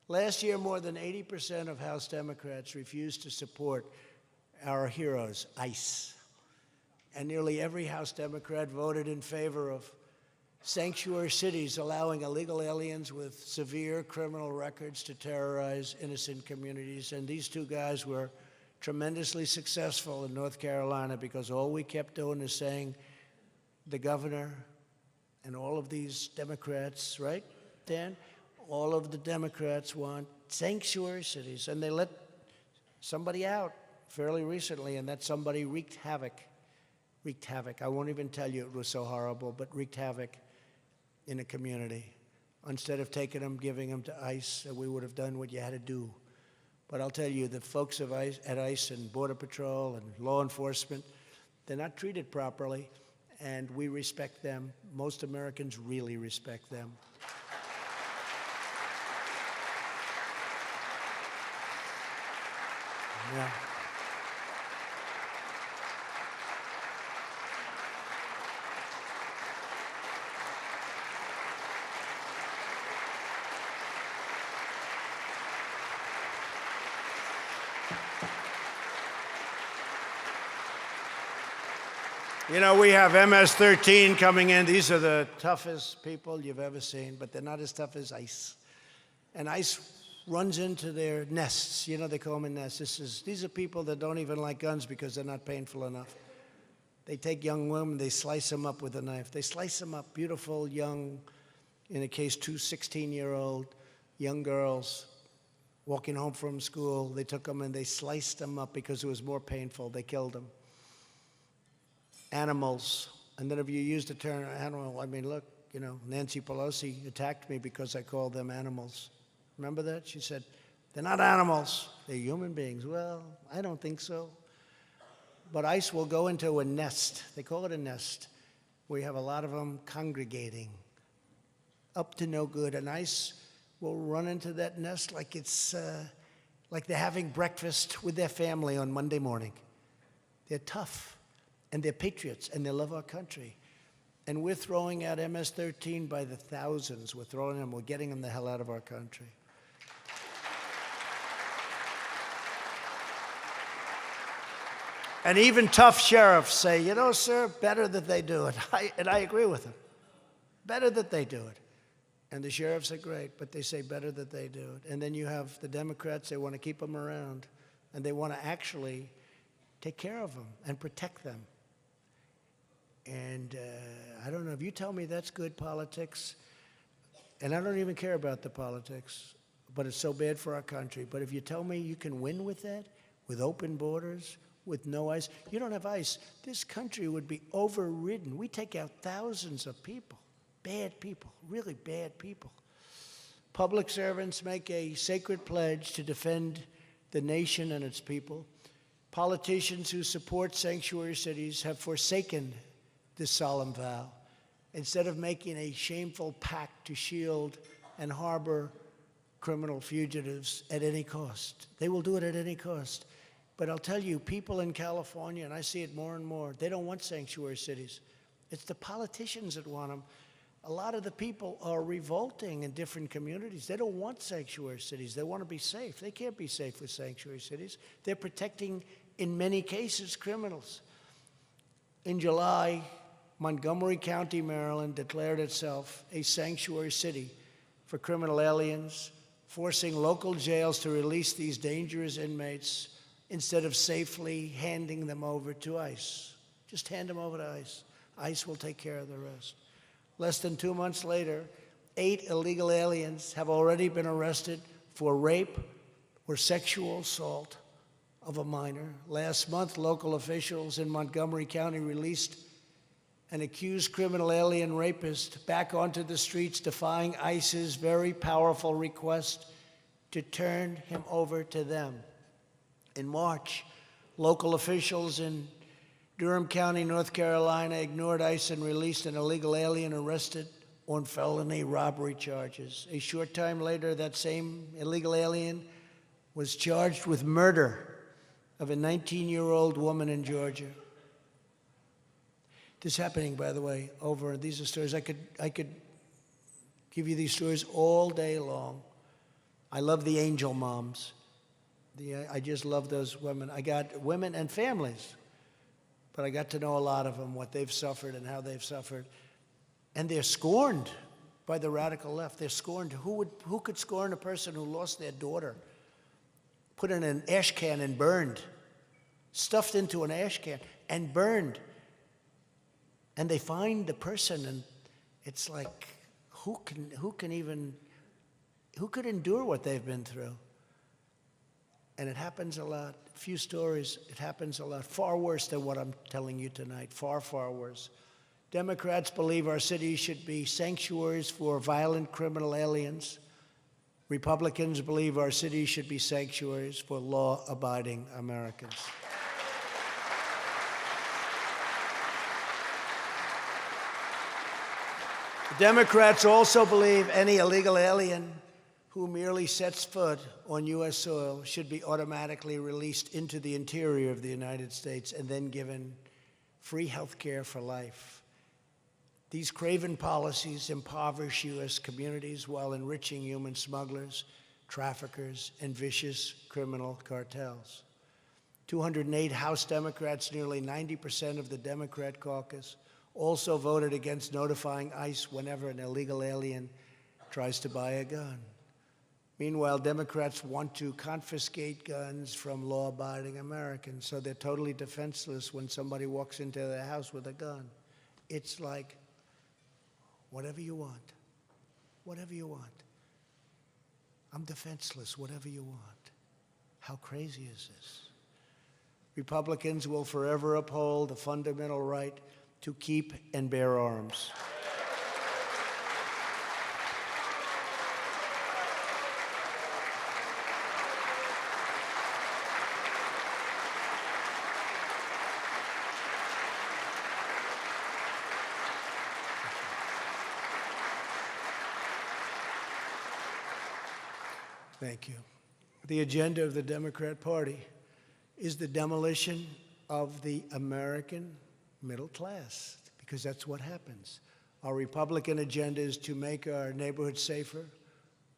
Last year, more than 80% of House Democrats refused to support our heroes, ICE. And nearly every House Democrat voted in favor of sanctuary cities allowing illegal aliens with severe criminal records to terrorize innocent communities. And these two guys were tremendously successful in North Carolina because all we kept doing is saying, the governor and all of these Democrats, right, Dan? All of the Democrats want sanctuary cities, and they let somebody out fairly recently, and that somebody wreaked havoc. I won't even tell you it was so horrible, but wreaked havoc in a community. Instead of taking them, giving them to ICE, we would have done what you had to do. But I'll tell you, the folks at ICE and Border Patrol and law enforcement, they're not treated properly, and we respect them. Most Americans really respect them. Yeah. You know, we have MS-13 coming in. These are the toughest people you've ever seen, but they're not as tough as ICE. And ICE runs into their nests. You know, they call them in nests. These are people that don't even like guns because they're not painful enough. They take young women, they slice them up with a knife. They slice them up, beautiful, young, in a case, 2 16-year-old young girls walking home from school. They took them and they sliced them up because it was more painful. They killed them. Animals. And then if you use the term animal, I mean, look, you know, Nancy Pelosi attacked me because I called them animals. Remember that? She said, they're not animals, they're human beings. Well, I don't think so. But ICE will go into a nest. They call it a nest. We have a lot of them congregating, up to no good. And ICE will run into that nest like it's like they're having breakfast with their family on Monday morning. They're tough, and they're patriots, and they love our country. And we're throwing out MS-13 by the thousands. We're throwing them. We're getting them the hell out of our country. And even tough sheriffs say, you know, sir, better that they do it. And I agree with them. Better that they do it. And the sheriffs are great, but they say better that they do it. And then you have the Democrats, they want to keep them around, and they want to actually take care of them and protect them. And I don't know, if you tell me that's good politics, and I don't even care about the politics, but it's so bad for our country. But if you tell me you can win with that, with open borders, with no ICE, you don't have ICE, this country would be overridden. We take out thousands of people, bad people, really bad people. Public servants make a sacred pledge to defend the nation and its people. Politicians who support sanctuary cities have forsaken this solemn vow, instead of making a shameful pact to shield and harbor criminal fugitives at any cost. They will do it at any cost. But I'll tell you, people in California, and I see it more and more, they don't want sanctuary cities. It's the politicians that want them. A lot of the people are revolting in different communities. They don't want sanctuary cities. They want to be safe. They can't be safe with sanctuary cities. They're protecting, in many cases, criminals. In July, Montgomery County, Maryland, declared itself a sanctuary city for criminal aliens, forcing local jails to release these dangerous inmates instead of safely handing them over to ICE. Just hand them over to ICE. ICE will take care of the rest. Less than 2 months later, 8 illegal aliens have already been arrested for rape or sexual assault of a minor. Last month, local officials in Montgomery County released an accused criminal alien rapist back onto the streets, defying ICE's very powerful request to turn him over to them. In March, local officials in Durham County, North Carolina, ignored ICE and released an illegal alien arrested on felony robbery charges. A short time later, that same illegal alien was charged with murder of a 19-year-old woman in Georgia. This is happening, by the way, over, these are stories, I could give you these stories all day long. I love the angel moms. I just love those women. I got women and families, but I got to know a lot of them, what they've suffered and how they've suffered. And they're scorned by the radical left. They're scorned. Who could scorn a person who lost their daughter, put in an ash can and burned, stuffed into an ash can and burned? And they find the person, and it's like, who could endure what they've been through? And it happens a lot. Few stories, it happens a lot. Far worse than what I'm telling you tonight. Far, far worse. Democrats believe our cities should be sanctuaries for violent criminal aliens. Republicans believe our cities should be sanctuaries for law-abiding Americans. Democrats also believe any illegal alien who merely sets foot on U.S. soil should be automatically released into the interior of the United States and then given free health care for life. These craven policies impoverish U.S. communities while enriching human smugglers, traffickers, and vicious criminal cartels. 208 House Democrats, nearly 90% of the Democrat caucus, also voted against notifying ICE whenever an illegal alien tries to buy a gun. Meanwhile, Democrats want to confiscate guns from law-abiding Americans, so they're totally defenseless when somebody walks into their house with a gun. It's like, whatever you want, whatever you want. I'm defenseless, whatever you want. How crazy is this? Republicans will forever uphold the fundamental right to keep and bear arms. Thank you. The agenda of the Democrat Party is the demolition of the American middle class. because that's what happens. Our Republican agenda is to make our neighborhoods safer,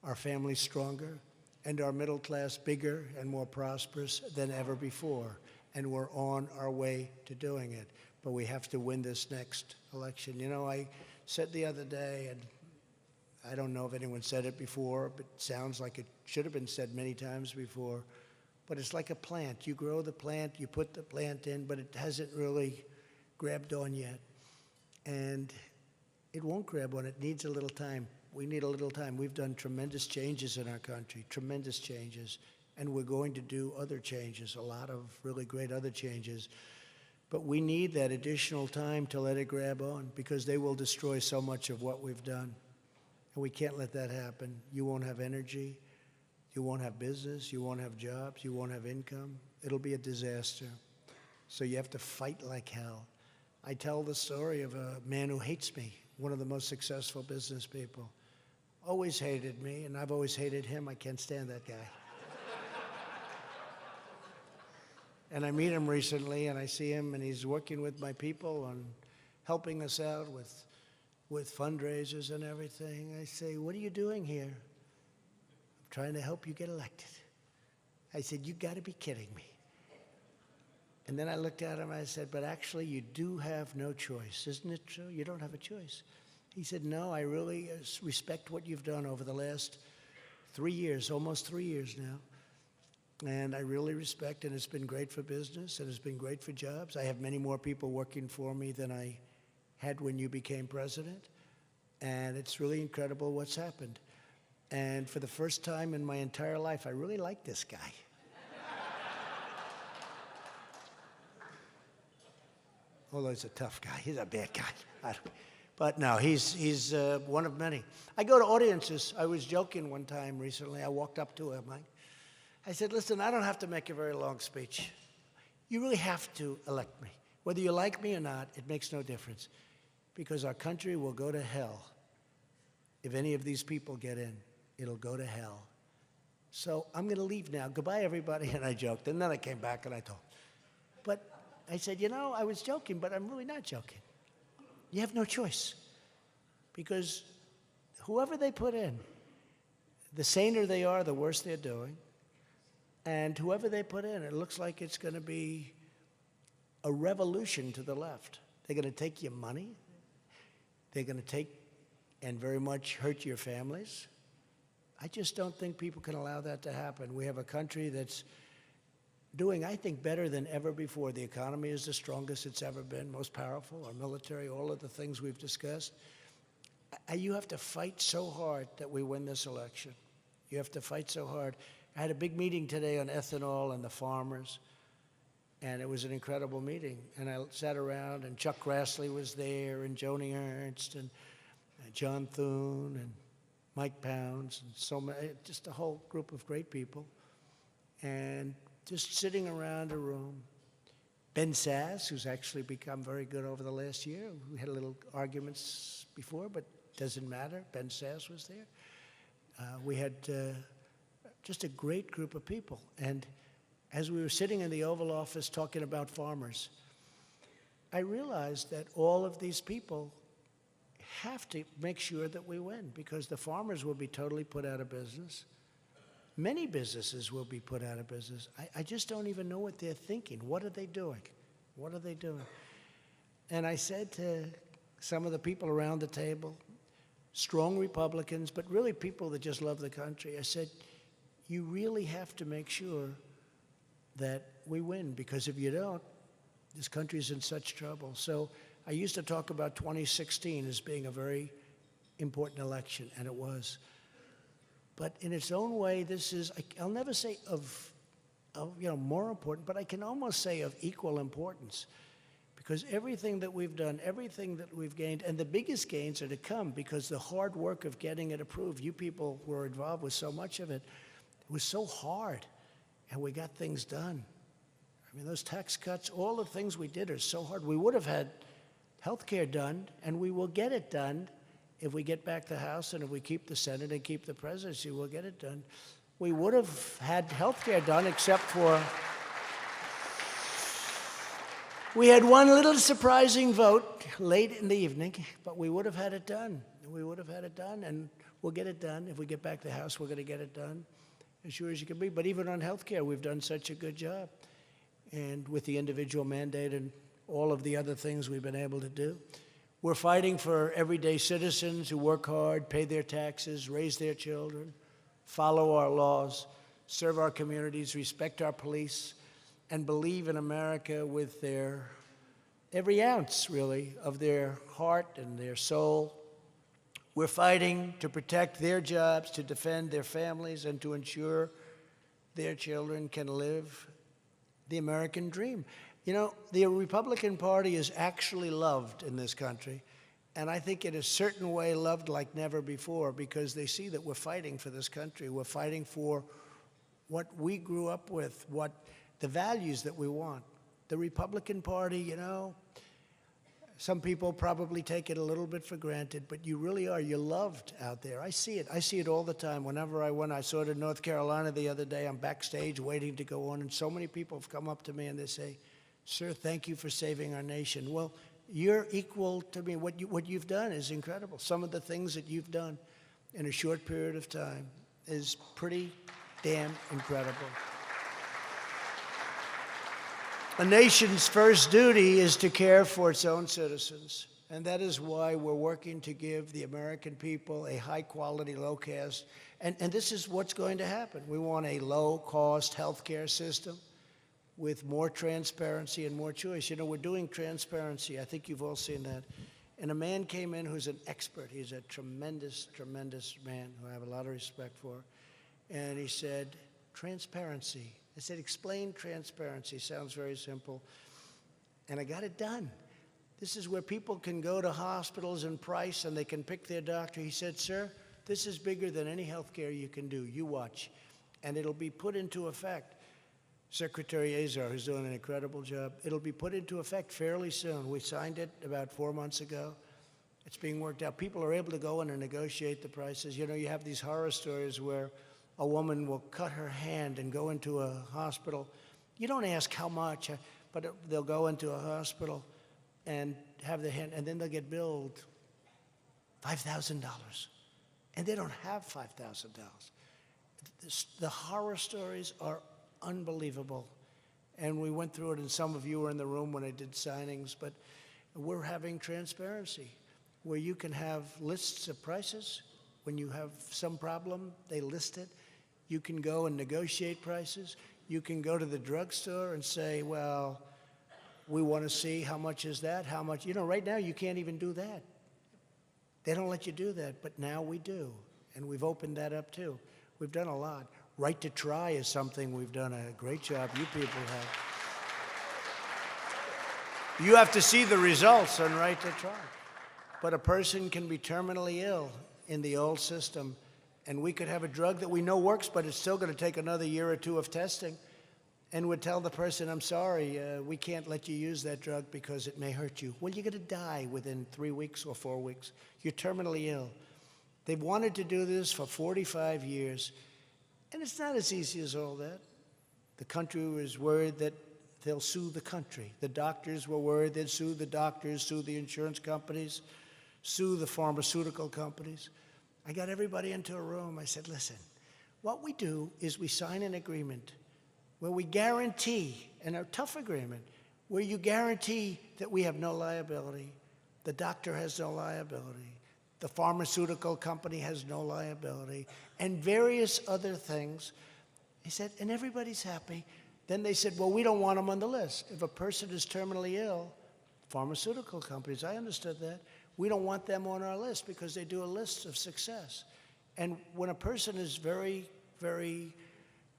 our families stronger, and our middle class bigger and more prosperous than ever before. And we're on our way to doing it. But we have to win this next election. You know, I said the other day, and I don't know if anyone said it before, but it sounds like it should have been said many times before, but it's like a plant. You grow the plant, you put the plant in, but it hasn't really grabbed on yet. And it won't grab on. It needs a little time. We need a little time. We've done tremendous changes in our country, tremendous changes, and we're going to do other changes, a lot of really great other changes. But we need that additional time to let it grab on, because they will destroy so much of what we've done. And we can't let that happen. You won't have energy. You won't have business. You won't have jobs. You won't have income. It'll be a disaster. So you have to fight like hell. I tell the story of a man who hates me, one of the most successful business people. Always hated me, and I've always hated him. I can't stand that guy. And I meet him recently, and I see him, and he's working with my people on helping us out with fundraisers and everything. I say, "What are you doing here?" "I'm trying to help you get elected." I said, "You got to be kidding me." And then I looked at him, and I said, "But actually, you do have no choice. Isn't it true? You don't have a choice." He said, "No, I really respect what you've done over the last 3 years, almost 3 years now. And I really respect, and it's been great for business, and it's been great for jobs. I have many more people working for me than I had when you became president. And it's really incredible what's happened. And for the first time in my entire life, I really like this guy." Although he's a tough guy. He's a bad guy. But no, he's one of many. I go to audiences. I was joking one time recently. I walked up to him. I said, "Listen, I don't have to make a very long speech. You really have to elect me. Whether you like me or not, it makes no difference. Because our country will go to hell. If any of these people get in, it'll go to hell. So I'm going to leave now. Goodbye, everybody." And I joked. And then I came back and I told. But I said, "You know, I was joking, but I'm really not joking. You have no choice. Because whoever they put in, the saner they are, the worse they're doing. And whoever they put in, it looks like it's going to be a revolution to the left. They're going to take your money. They're going to take and very much hurt your families. I just don't think people can allow that to happen. We have a country that's doing, I think, better than ever before. The economy is the strongest it's ever been, most powerful, our military, all of the things we've discussed. You have to fight so hard that we win this election. You have to fight so hard. I had a big meeting today on ethanol and the farmers, and it was an incredible meeting. And I sat around, and Chuck Grassley was there, and Joni Ernst, and John Thune, and Mike Pounds, and so many, just a whole group of great people. And just sitting around a room. Ben Sass, who's actually become very good over the last year. We had a little arguments before, but doesn't matter. Ben Sass was there. We had just a great group of people. And as we were sitting in the Oval Office talking about farmers, I realized that all of these people have to make sure that we win, because the farmers will be totally put out of business. Many businesses will be put out of business. I just don't even know what they're thinking. What are they doing? What are they doing? And I said to some of the people around the table, strong Republicans, but really people that just love the country, I said, you really have to make sure that we win, because if you don't, this country's in such trouble. So I used to talk about 2016 as being a very important election, and it was. But in its own way, this is, I'll never say of more important, but I can almost say of equal importance. Because everything that we've done, everything that we've gained, and the biggest gains are to come because the hard work of getting it approved, you people were involved with so much of it, it was so hard, and we got things done. I mean, those tax cuts, all the things we did are so hard. We would have had health care done, and we will get it done if we get back the House, and if we keep the Senate and keep the presidency, we'll get it done. We would have had health care done except for We had one little surprising vote late in the evening, but we would have had it done. We would have had it done, and we'll get it done. If we get back to the House, we're going to get it done as sure as you can be. But even on health care, we've done such a good job. And with the individual mandate and all of the other things we've been able to do. We're fighting for everyday citizens who work hard, pay their taxes, raise their children, follow our laws, serve our communities, respect our police, and believe in America with their every ounce, really, of their heart and their soul. We're fighting to protect their jobs, to defend their families, and to ensure their children can live the American dream. You know, the Republican Party is actually loved in this country, and I think in a certain way loved like never before, because they see that we're fighting for this country. We're fighting for what we grew up with, what the values that we want. The Republican Party, you know, some people probably take it a little bit for granted, but you really are. You're loved out there. I see it. I see it all the time. Whenever I saw it in North Carolina the other day. I'm backstage waiting to go on, and so many people have come up to me and they say, "Sir, thank you for saving our nation." Well, you're equal to me. What you've done is incredible. Some of the things that you've done in a short period of time is pretty damn incredible. A nation's first duty is to care for its own citizens, and that is why we're working to give the American people a high-quality, low-cost, and this is what's going to happen. We want a low-cost health care system with more transparency and more choice. You know, we're doing transparency. I think you've all seen that. And a man came in who's an expert. He's a tremendous, tremendous man who I have a lot of respect for. And he said, transparency. I said, explain transparency. Sounds very simple. And I got it done. This is where people can go to hospitals and price, and they can pick their doctor. He said, sir, this is bigger than any health care you can do. You watch. And it'll be put into effect. Secretary Azar, who's doing an incredible job, it'll be put into effect fairly soon. We signed it about 4 months ago. It's being worked out. People are able to go in and negotiate the prices. You know, you have these horror stories where a woman will cut her hand and go into a hospital. You don't ask how much, but they'll go into a hospital and have their hand, and then they'll get billed $5,000. And they don't have $5,000. The horror stories are unbelievable. And we went through it, and some of you were in the room when I did signings, but we're having transparency where you can have lists of prices. When you have some problem, they list it. You can go and negotiate prices. You can go to the drugstore and say, well, we want to see how much is that, how much. You know, right now you can't even do that. They don't let you do that, but now we do. And we've opened that up too. We've done a lot. Right to try is something we've done a great job. You people have. You have to see the results on right to try. But a person can be terminally ill in the old system, and we could have a drug that we know works, but it's still going to take another year or two of testing, and would tell the person, I'm sorry, we can't let you use that drug because it may hurt you. Well, you're going to die within 3 weeks or 4 weeks. You're terminally ill. They've wanted to do this for 45 years. And it's not as easy as all that. The country was worried that they'll sue the country. The doctors were worried they'd sue the doctors, sue the insurance companies, sue the pharmaceutical companies. I got everybody into a room. I said, listen, what we do is we sign an agreement where we guarantee, and a tough agreement, where you guarantee that we have no liability. The doctor has no liability. The pharmaceutical company has no liability, and various other things. He said, and everybody's happy. Then they said, well, we don't want them on the list. If a person is terminally ill, pharmaceutical companies, I understood that, we don't want them on our list because they do a list of success. And when a person is very, very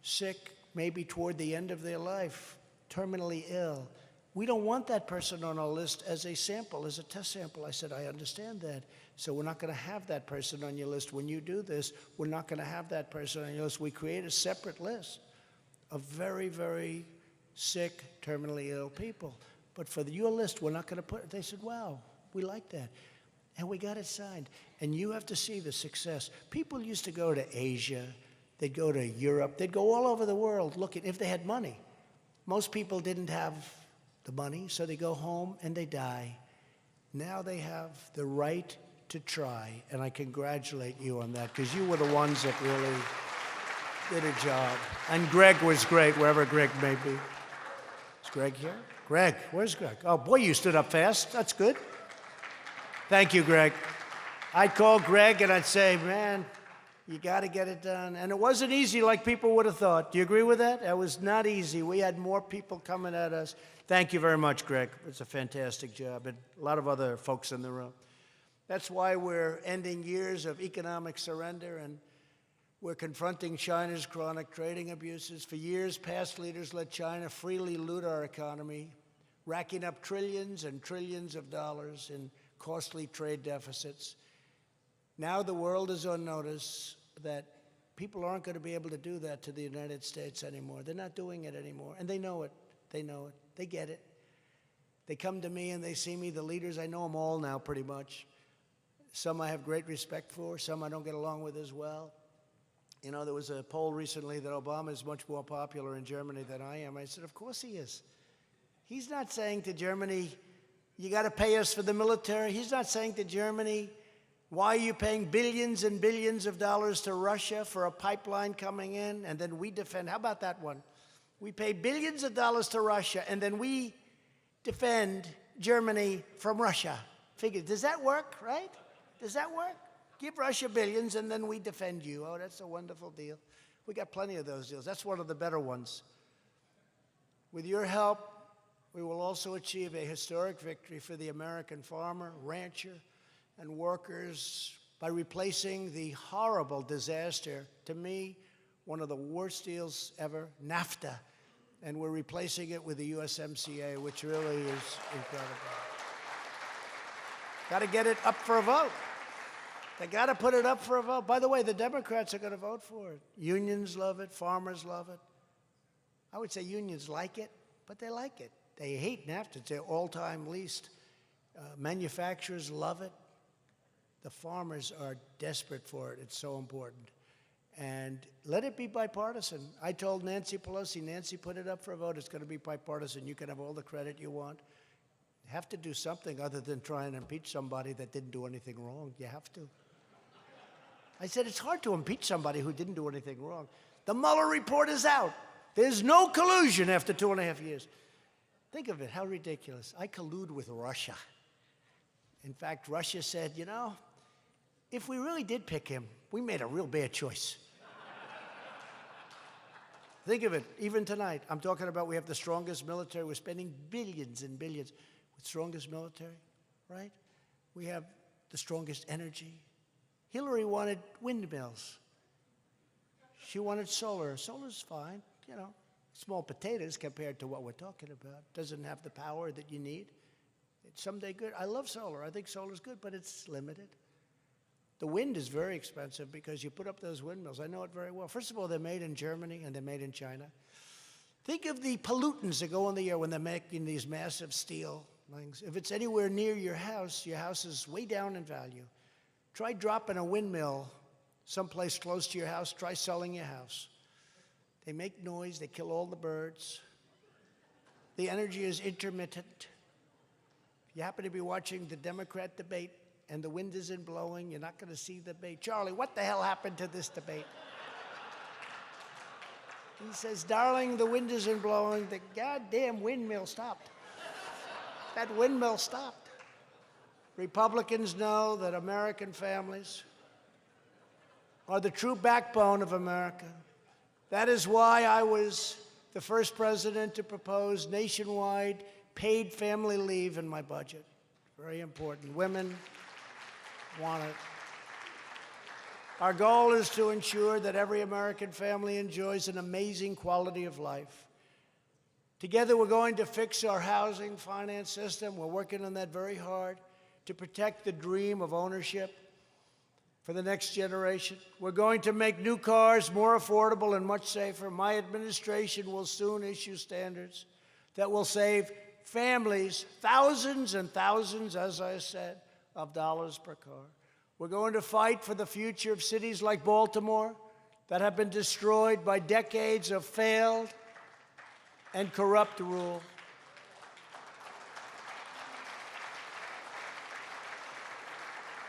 sick, maybe toward the end of their life, terminally ill, we don't want that person on our list as a sample, as a test sample. I said, I understand that. So we're not going to have that person on your list. When you do this, we're not going to have that person on your list. We create a separate list of very, very sick, terminally ill people. But for your list, we're not going to put it. They said, wow, we like that. And we got it signed. And you have to see the success. People used to go to Asia. They'd go to Europe. They'd go all over the world looking, if they had money. Most people didn't have the money, so they go home and they die. Now they have the right to try, and I congratulate you on that, because you were the ones that really did a job. And Greg was great, wherever Greg may be. Is Greg here? Greg, where's Greg? Oh, boy, you stood up fast. That's good. Thank you, Greg. I'd call Greg and I'd say, man, you got to get it done. And it wasn't easy like people would have thought. Do you agree with that? It was not easy. We had more people coming at us. Thank you very much, Greg. It's a fantastic job, and a lot of other folks in the room. That's why we're ending years of economic surrender, and we're confronting China's chronic trading abuses. For years, past leaders let China freely loot our economy, racking up trillions and trillions of dollars in costly trade deficits. Now the world is on notice that people aren't going to be able to do that to the United States anymore. They're not doing it anymore, and they know it. They know it. They get it. They come to me and they see me, the leaders. I know them all now pretty much. Some I have great respect for, some I don't get along with as well. You know, there was a poll recently that Obama is much more popular in Germany than I am. I said, of course he is. He's not saying to Germany, you got to pay us for the military. He's not saying to Germany, why are you paying billions and billions of dollars to Russia for a pipeline coming in, and then we defend? How about that one? We pay billions of dollars to Russia, and then we defend Germany from Russia. Figure, does that work, right? Does that work? Give Russia billions, and then we defend you. Oh, that's a wonderful deal. We got plenty of those deals. That's one of the better ones. With your help, we will also achieve a historic victory for the American farmer, rancher, and workers by replacing the horrible disaster, to me, one of the worst deals ever, NAFTA. And we're replacing it with the USMCA, which really is incredible. Got to get it up for a vote. They got to put it up for a vote. By the way, the Democrats are going to vote for it. Unions love it. Farmers love it. I would say unions like it, but they like it. They hate NAFTA. It's their all-time least. Manufacturers love it. The farmers are desperate for it. It's so important. And let it be bipartisan. I told Nancy Pelosi, Nancy, put it up for a vote. It's going to be bipartisan. You can have all the credit you want. You have to do something other than try and impeach somebody that didn't do anything wrong. You have to. I said, it's hard to impeach somebody who didn't do anything wrong. The Mueller report is out. There's no collusion after 2.5 years. Think of it, how ridiculous. I collude with Russia. In fact, Russia said, you know, if we really did pick him, we made a real bad choice. Think of it, even tonight, I'm talking about we have the strongest military. We're spending billions and billions with strongest military, right? We have the strongest energy. Hillary wanted windmills. She wanted solar. Solar's fine, you know, small potatoes compared to what we're talking about. Doesn't have the power that you need. It's someday good. I love solar. I think solar's good, but it's limited. The wind is very expensive because you put up those windmills. I know it very well. First of all, they're made in Germany and they're made in China. Think of the pollutants that go in the air when they're making these massive steel things. If it's anywhere near your house is way down in value. Try dropping a windmill someplace close to your house. Try selling your house. They make noise. They kill all the birds. The energy is intermittent. If you happen to be watching the Democrat debate and the wind isn't blowing, you're not going to see the debate. Charlie, what the hell happened to this debate? He says, darling, the wind isn't blowing. The goddamn windmill stopped. That windmill stopped. Republicans know that American families are the true backbone of America. That is why I was the first president to propose nationwide paid family leave in my budget. Very important. Women want it. Our goal is to ensure that every American family enjoys an amazing quality of life. Together, we're going to fix our housing finance system. We're working on that very hard to protect the dream of ownership for the next generation. We're going to make new cars more affordable and much safer. My administration will soon issue standards that will save families thousands and thousands, as I said, of dollars per car. We're going to fight for the future of cities like Baltimore that have been destroyed by decades of failed and corrupt rule.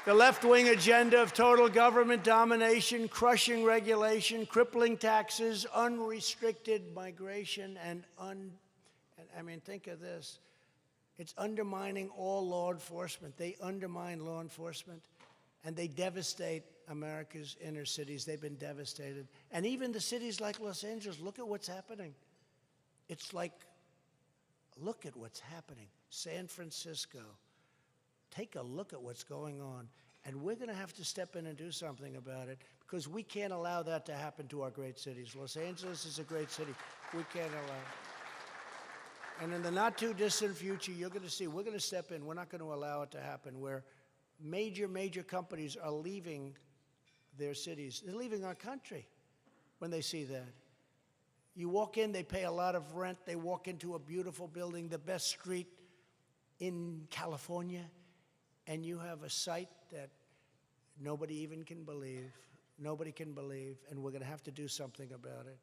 The left-wing agenda of total government domination, crushing regulation, crippling taxes, unrestricted migration, and I mean, think of this. It's undermining all law enforcement. They undermine law enforcement, and they devastate America's inner cities. They've been devastated. And even the cities like Los Angeles, look at what's happening. It's like, look at what's happening. San Francisco. Take a look at what's going on. And we're going to have to step in and do something about it because we can't allow that to happen to our great cities. Los Angeles is a great city. We can't allow it. And in the not too distant future, you're going to see, we're going to step in. We're not going to allow it to happen where major companies are leaving their cities. They're leaving our country when they see that. You walk in, they pay a lot of rent. They walk into a beautiful building, the best street in California, and you have a site that nobody even can believe. Nobody can believe, and we're going to have to do something about it.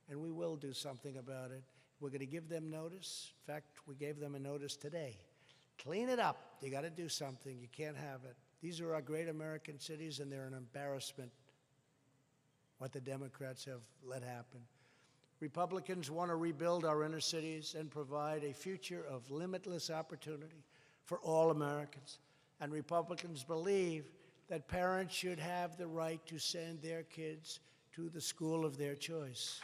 And we will do something about it. We're going to give them notice. In fact, we gave them a notice today. Clean it up. You got to do something. You can't have it. These are our great American cities, and they're an embarrassment, what the Democrats have let happen. Republicans want to rebuild our inner cities and provide a future of limitless opportunity for all Americans. And Republicans believe that parents should have the right to send their kids to the school of their choice.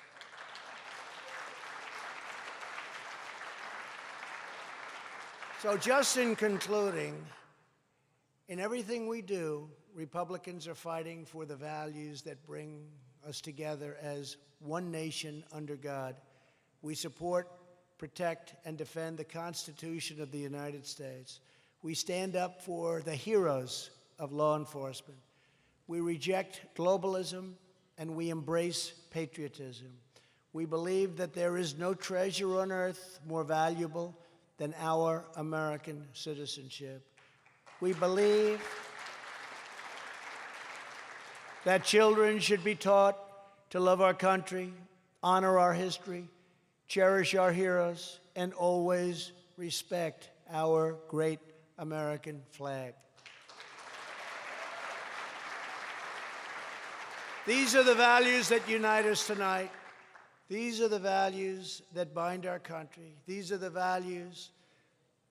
So just in concluding, in everything we do, Republicans are fighting for the values that bring us together as one nation under God. We support, protect, and defend the Constitution of the United States. We stand up for the heroes of law enforcement. We reject globalism, and we embrace patriotism. We believe that there is no treasure on earth more valuable than our American citizenship. We believe that children should be taught to love our country, honor our history, cherish our heroes, and always respect our great American flag. These are the values that unite us tonight. These are the values that bind our country. These are the values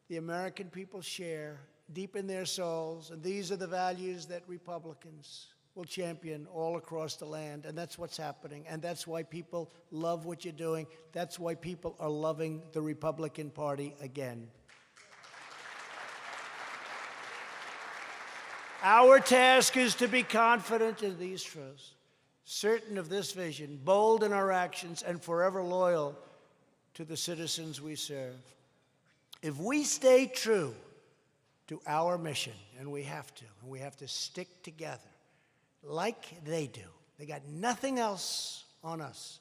the American people share deep in their souls, and these are the values that Republicans will champion all across the land, and that's what's happening, and that's why people love what you're doing. That's why people are loving the Republican Party again. Our task is to be confident in these truths, certain of this vision, bold in our actions, and forever loyal to the citizens we serve. If we stay true to our mission, and we have to stick together like they do. They got nothing else on us.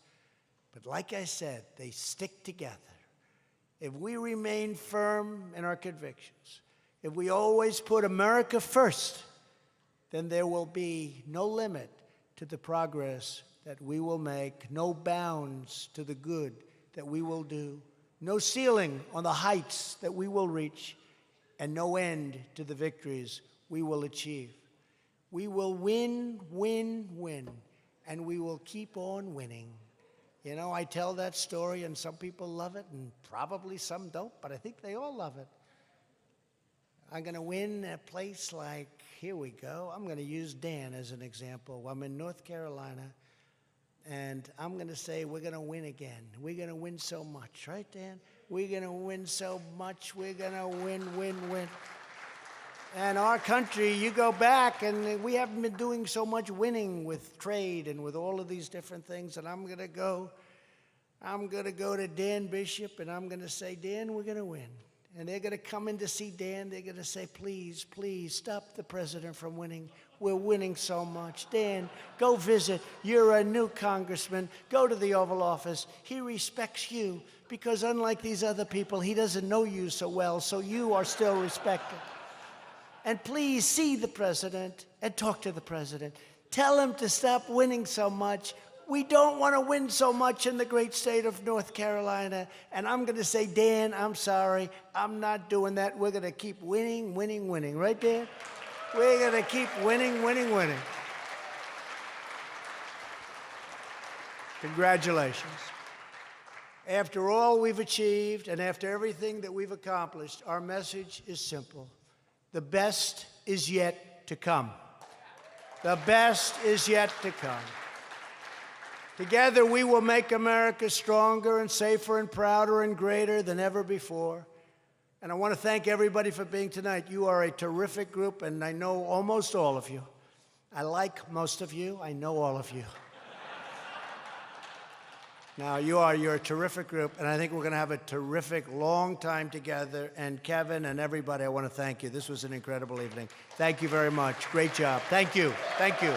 But like I said, they stick together. If we remain firm in our convictions, if we always put America first, then there will be no limit to the progress that we will make, no bounds to the good that we will do, no ceiling on the heights that we will reach, and no end to the victories we will achieve. We will win, win, win, and we will keep on winning. You know, I tell that story, and some people love it, and probably some don't, but I think they all love it. I'm going to win a place like, here we go. I'm going to use Dan as an example. I'm in North Carolina, and I'm going to say we're going to win again. We're going to win so much, right, Dan? We're going to win so much. We're going to win, win, win. And our country, you go back, and we haven't been doing so much winning with trade and with all of these different things. And I'm going to go to Dan Bishop, and I'm going to say, Dan, we're going to win. And they're going to come in to see Dan. They're going to say, please, please, stop the president from winning. We're winning so much. Dan, go visit. You're a new congressman. Go to the Oval Office. He respects you because unlike these other people, he doesn't know you so well, so you are still respected. And please see the president and talk to the president. Tell him to stop winning so much. We don't want to win so much in the great state of North Carolina. And I'm going to say, Dan, I'm sorry. I'm not doing that. We're going to keep winning, winning, winning. Right, Dan? We're going to keep winning, winning, winning. Congratulations. After all we've achieved and after everything that we've accomplished, our message is simple. The best is yet to come. The best is yet to come. Together, we will make America stronger and safer and prouder and greater than ever before. And I want to thank everybody for being tonight. You are a terrific group, and I know almost all of you. I like most of you. I know all of you. Now, you're a terrific group, and I think we're going to have a terrific long time together. And Kevin and everybody, I want to thank you. This was an incredible evening. Thank you very much. Great job. Thank you. Thank you.